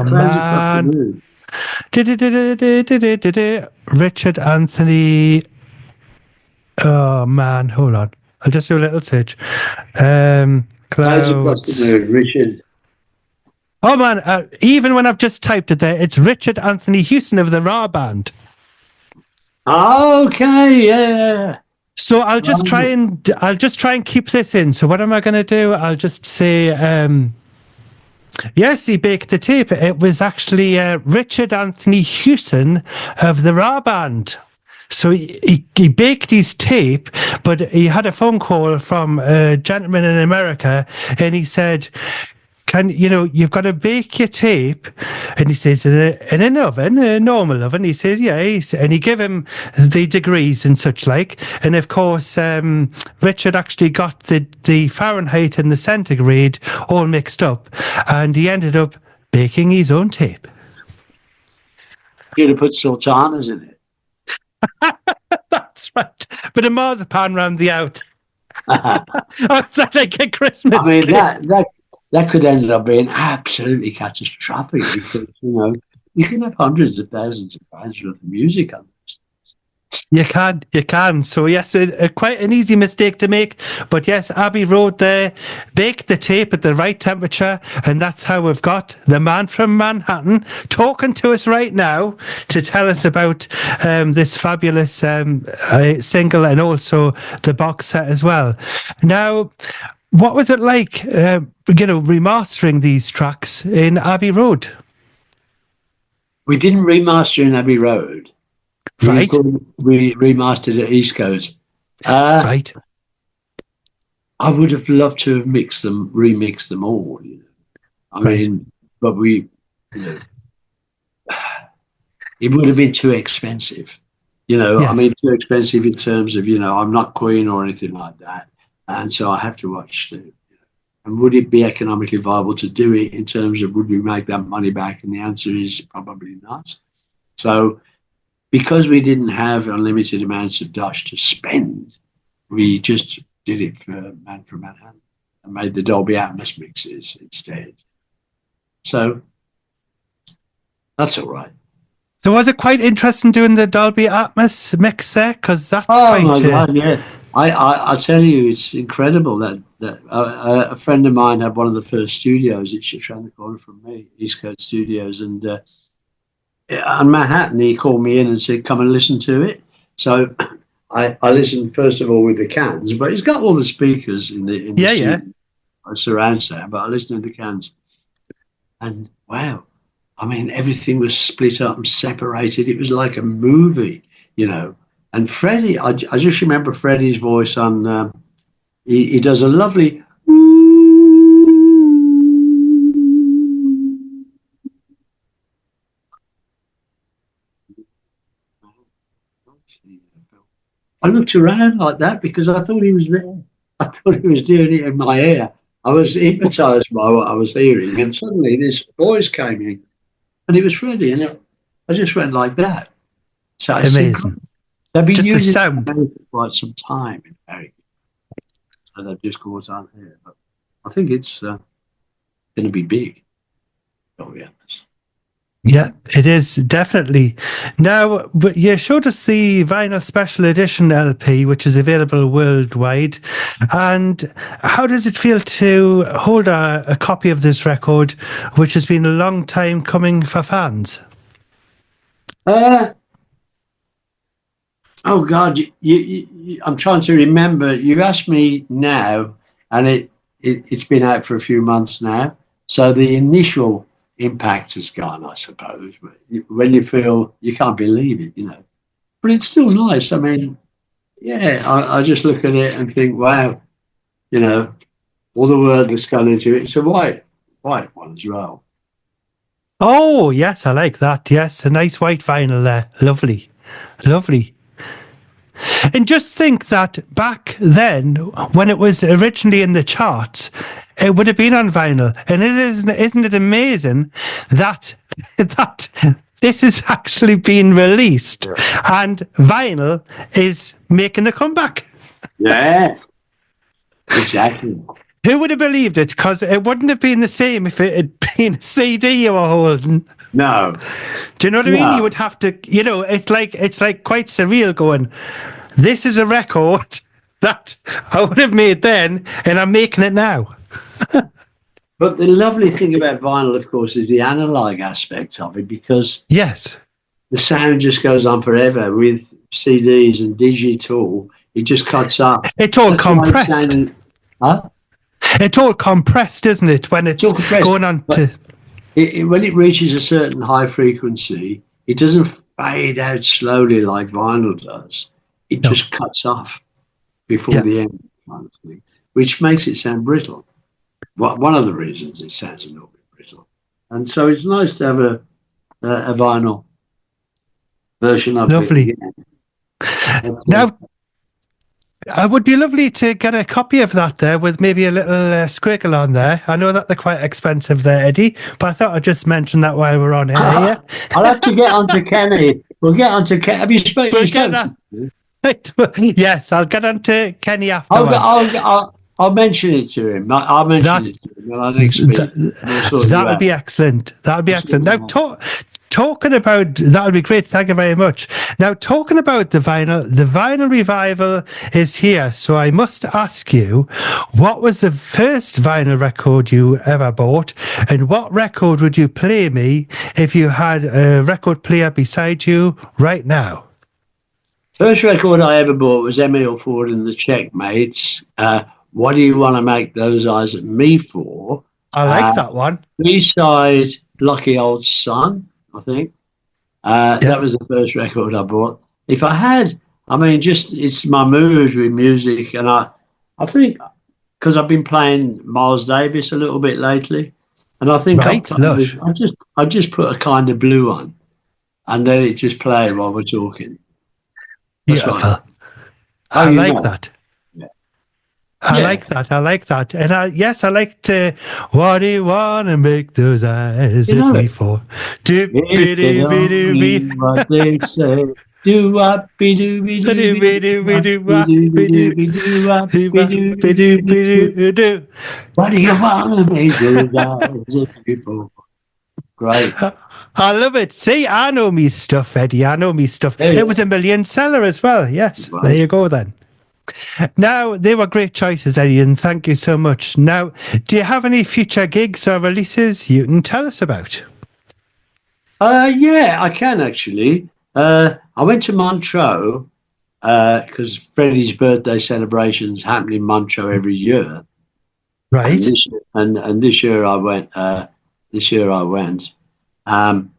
man. Richard Anthony. Oh man, hold on. I'll just do a little search. Clouds Across the Moon, Richard. Oh man, even when I've just typed it there, it's Richard Anthony Houston of the Ra Band. Okay, yeah. So I'll just try and keep this in. So what am I going to do? I'll just say, yes, he baked the tape. It was actually Richard Anthony Hewson of the Ra Band. So he baked his tape, but he had a phone call from a gentleman in America, and he said, you've got to bake your tape. And he says, in an oven, a normal oven. He says, yeah. And he gave him the degrees and such like. And of course, Richard actually got the Fahrenheit and the centigrade all mixed up. And he ended up baking his own tape. You'd have put sultanas in it. That's right. But a marzipan round the out. That's like a Christmas I mean, gift. that could end up being absolutely catastrophic because, you can have hundreds of thousands of pounds worth of music on this. You can. So yes, quite an easy mistake to make. But yes, Abbey Road there, baked the tape at the right temperature, and that's how we've got the man from Manhattan talking to us right now to tell us about this fabulous single and also the box set as well. Now, what was it like, remastering these tracks in Abbey Road? We didn't remaster in Abbey Road. Right. We remastered at East Coast. Right. I would have loved to have remixed them all. I mean, but it would have been too expensive. Yes. I mean, too expensive in terms of, I'm not Queen or anything like that. And so I have to watch and would it be economically viable to do it in terms of would we make that money back? And the answer is probably not. So because we didn't have unlimited amounts of dosh to spend, we just did it for Man from Manhattan and made the Dolby Atmos mixes instead. So that's all right. So was it quite interesting doing the Dolby Atmos mix there? Because that's my God, yeah. I tell you, it's incredible that a friend of mine had one of the first studios. It's just around the corner from me, East Coast Studios, and on Manhattan, he called me in and said, "Come and listen to it." So I listened first of all with the cans, but he's got all the speakers in the studio, surround sound. But I listened to the cans, and wow, I mean, everything was split up and separated. It was like a movie, And Freddie, I just remember Freddie's voice on. He does a lovely. I looked around like that because I thought he was there. I thought he was doing it in my ear. I was hypnotized by what I was hearing, and suddenly this voice came in, and it was Freddie, and I just went like that. So amazing. They've been just using the sound for quite some time in America, so they've just caught on here. But I think it's going to be big. Oh yes. Yeah, it is definitely. Now, but you showed us the vinyl special edition LP, which is available worldwide. And how does it feel to hold a copy of this record, which has been a long time coming for fans? Oh God, I'm trying to remember. You asked me now, and it's been out for a few months now. So the initial impact has gone, I suppose. But when you feel you can't believe it, but it's still nice. I mean, yeah, I just look at it and think, wow, all the work that's gone into it. It's a white one as well. Oh yes, I like that. Yes, a nice white vinyl there. Lovely. And just think that back then, when it was originally in the charts, it would have been on vinyl. And isn't it amazing that this is actually being released and vinyl is making a comeback? Yeah, exactly. Who would have believed it? Because it wouldn't have been the same if it had been a CD you were holding. No. Do you know what I mean? You would have to, it's like quite surreal going, this is a record that I would have made then and I'm making it now. But the lovely thing about vinyl, of course, is the analog aspect of it, because yes, the sound just goes on forever. With CDs and digital, it just cuts up. It's all That's why it's compressed. sounding- huh? It's all compressed, isn't it? When it's all compressed, going on but to. when it reaches a certain high frequency, it doesn't fade out slowly like vinyl does. It No. just cuts off before Yeah. the end, kind of thing, which makes it sound brittle. One of the reasons it sounds a little bit brittle. And so it's nice to have a vinyl version of Lovely. it again. Now, it would be lovely to get a copy of that there with maybe a little squiggle on there. I know that they're quite expensive there, Eddie, but I thought I'd just mention that while we're on air. Yeah? I'll have to get onto Kenny. We'll get onto Kenny. Have you spoken? We'll get that. Yes, I'll get on to Kenny afterwards. I'll mention it to him. I'll mention it to him. I'll That would be excellent. That would be excellent. Now, talking about that would be great. Thank you very much. Now, talking about the vinyl revival is here. So I must ask you, what was the first vinyl record you ever bought, and what record would you play me if you had a record player beside you right now? First record I ever bought was Emil Ford and the Checkmates. What do you want to make those eyes at me for? I like that one. B-side, Lucky Old Son, I think. That was the first record I bought. If I had, I mean, just it's my mood with music, and I think because I've been playing Miles Davis a little bit lately, and I think I just put a Kind of Blue on, and then it just played while we're talking. Beautiful. I like that. I like that. And I like to, what do you want to make those eyes at me for? What they say. What do you want to make those eyes at me for? Great. I love it. See, I know me stuff, Eddie. I know me stuff. It was a million seller as well. Yes. Right. There you go then. Now, they were great choices, Eddie, and thank you so much. Now, do you have any future gigs or releases you can tell us about? Yeah, I can actually. I went to Montreux because Freddie's birthday celebrations happen in Montreux every year. Right. And this year I went. And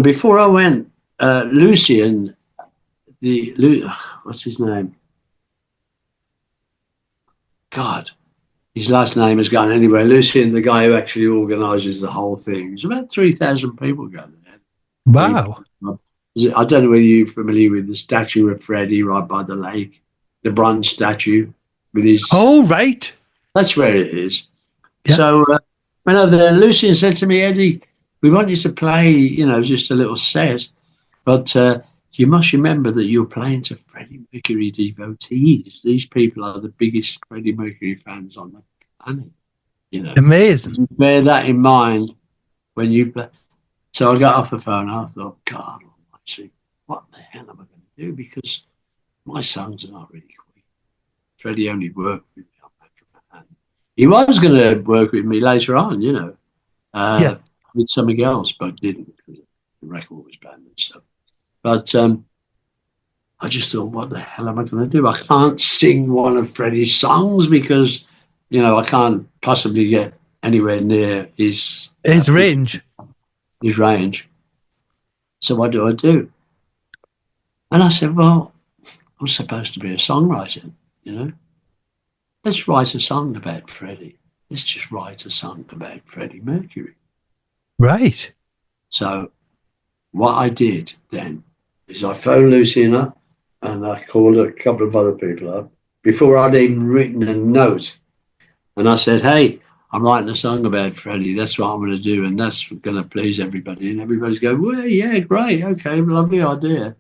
before I went, Lucien, what's his name? God, his last name has gone anyway. Lucien, the guy who actually organises the whole thing. There's about 3,000 people go there. Wow. I don't know whether you're familiar with the statue of Freddie right by the lake, the bronze statue with his. Oh, right. That's where it is. Yeah. So when I was there, Lucien said to me, Eddie, we want you to play, just a little set, but you must remember that you're playing to Freddie Mercury devotees. These people are the biggest Freddie Mercury fans on the planet. Amazing. You bear that in mind when you play. So I got off the phone and I thought, God almighty, what the hell am I going to do? Because my songs are not really quick. Freddie only worked with me on Patrick Mahan. He was going to work with me later on, with something else, but didn't because the record was banned and stuff. But I just thought, what the hell am I going to do? I can't sing one of Freddie's songs because, I can't possibly get anywhere near his range. His range. So what do I do? And I said, well, I'm supposed to be a songwriter, Let's write a song about Freddie. Let's just write a song about Freddie Mercury. Right. So what I did then is I phoned Lucien up and I called a couple of other people up before I'd even written a note. And I said, hey, I'm writing a song about Freddie. That's what I'm going to do. And that's going to please everybody. And everybody's going, well, yeah, great. Okay, lovely idea.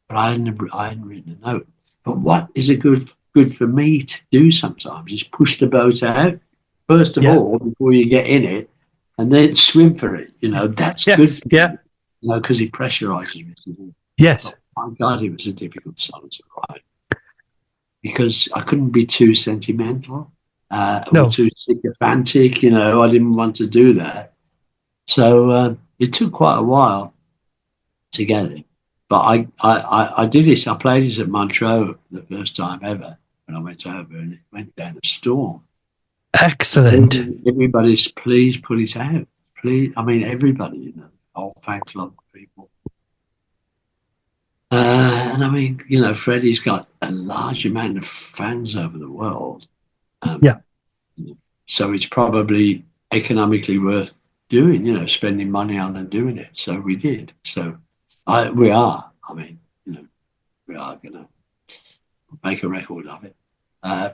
But I hadn't written a note. But what is good for me to do sometimes is push the boat out, first of all, before you get in it, and then swim for it. That's good. Yeah. Because it pressurizes me. Yes. Oh, my God, it was a difficult song to write because I couldn't be too sentimental or too sycophantic. I didn't want to do that. So it took quite a while to get it. But I did this. I played this at Montreux the first time ever when I went over, and it went down a storm. Excellent. Everybody's please put it out. Please, I mean everybody, you know, whole fan club people. And I mean, you know, Freddie's got a large amount of fans over the world. Yeah. So it's probably economically worth doing, you know, spending money on and doing it. So we did. So we are. I mean, you know, we are going to make a record of it.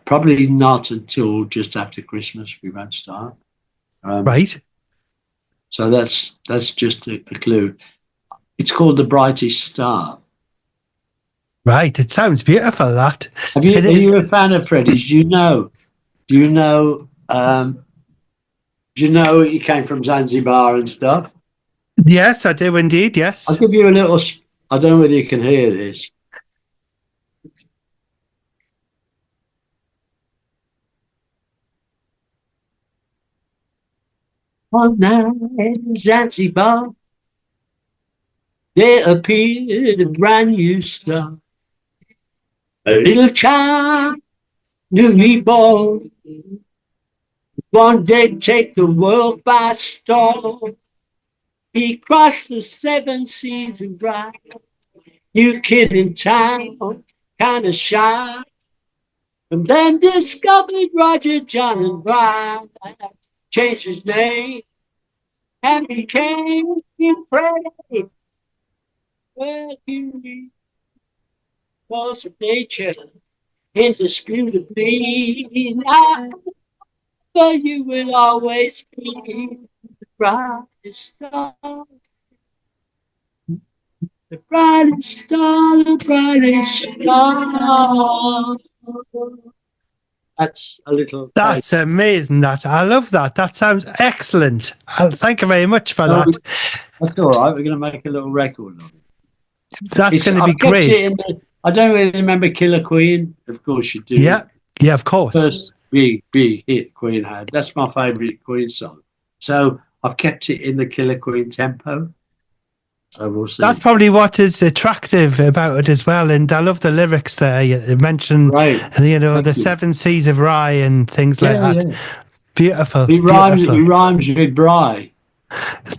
Probably not until just after Christmas we won't start. Right. So that's just a clue. It's called The Brightest Star. Right. It sounds beautiful, that. Are you a fan of Freddie's? Do you know he came from Zanzibar and stuff? Yes, I do indeed, yes. I'll give you a little, I don't know whether you can hear this. One night in Zanzibar, there appeared a brand new star. A little child, newly born, one day take the world by storm. He crossed the 7 seas and bright, new kid in town, kind of shy, and then discovered Roger, John, and Brian. Changed his name and became Freddie Mercury. Force of nature, indisputably. But you will always be the brightest star. The brightest star, the brightest star. That's a little. That's amazing. That I love that. That sounds excellent. Thank you very much for that. That's all right. We're going to make a little record of it. That's going to be great. I don't really remember Killer Queen. Of course you do. Yeah, of course. First big hit Queen had. That's my favourite Queen song. So I've kept it in the Killer Queen tempo. So we'll see. That's probably what is attractive about it as well. And I love the lyrics there. You mentioned, you know, the 7 seas of rye and things like that. Yeah. Beautiful. He rhymes with Bry.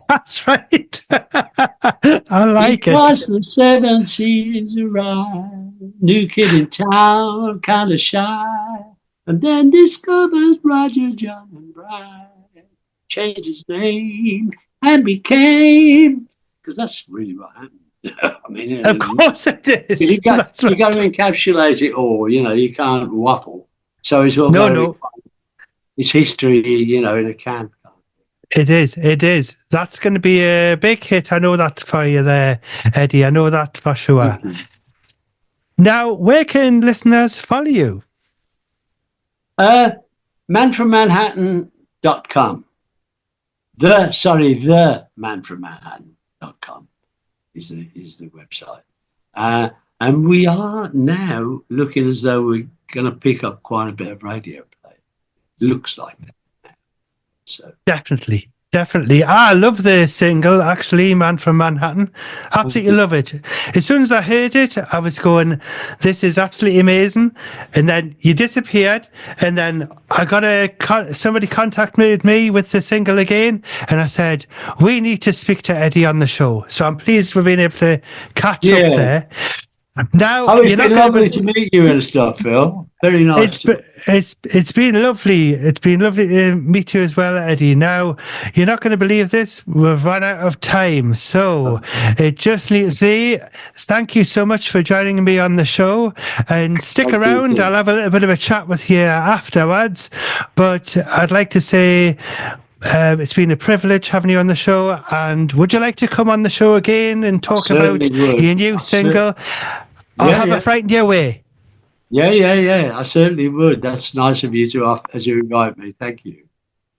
That's right. I like it. He crossed the 7 seas of rye, new kid in town, kind of shy, and then discovers Roger, John, and Brian. Changed his name and became. Because that's really what happened. I mean, of course it is. You got to encapsulate it all. You know, you can't waffle. So it's all it's history. You know, in a can. It is. That's going to be a big hit. I know that for you there, Eddie. I know that for sure. Now, where can listeners follow you? manfrommanhattan.com. The manfrommanhattan.com is the website. And we are now looking as though we're going to pick up quite a bit of radio play. Looks like that. So definitely. I love the single, actually, Man from Manhattan. Absolutely love it. As soon as I heard it, I was going, this is absolutely amazing. And then you disappeared. And then I got somebody contacted me with the single again. And I said, we need to speak to Eddie on the show. So I'm pleased we've been able to catch up there. Now, it's been lovely to meet you and stuff, Phil. Very nice. It's been lovely. It's been lovely to meet you as well, Eddie. Now, you're not going to believe this. We've run out of time. So it just needs to say thank you so much for joining me on the show. And stick around. I'll have a little bit of a chat with you afterwards. But I'd like to say it's been a privilege having you on the show. And would you like to come on the show again and talk about your new single? I'll have a frightened you away. Yeah. I certainly would. That's nice of you to invite me. Thank you.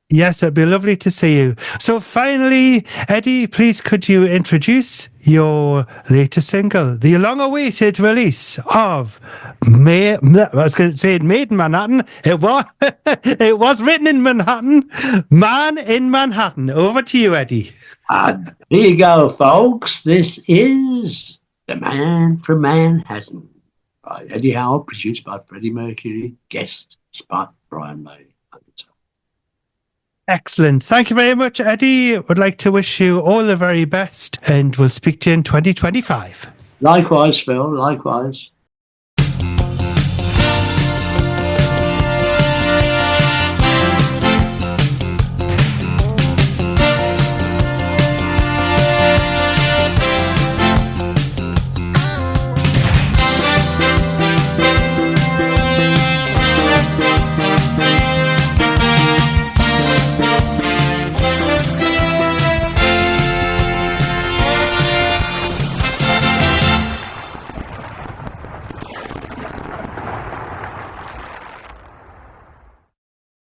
Yes, it'd be lovely to see you. So finally, Eddie, please could you introduce your latest single, the long-awaited release of I was going to say Made in Manhattan. It was written in Manhattan. Man in Manhattan. Over to you, Eddie. Here you go, folks. This is The Man from Manhattan by Eddie Howell, produced by Freddie Mercury, guest spot Brian May. Excellent. Thank you very much, Eddie. Would like to wish you all the very best, and we'll speak to you in 2025. Likewise, Phil, likewise.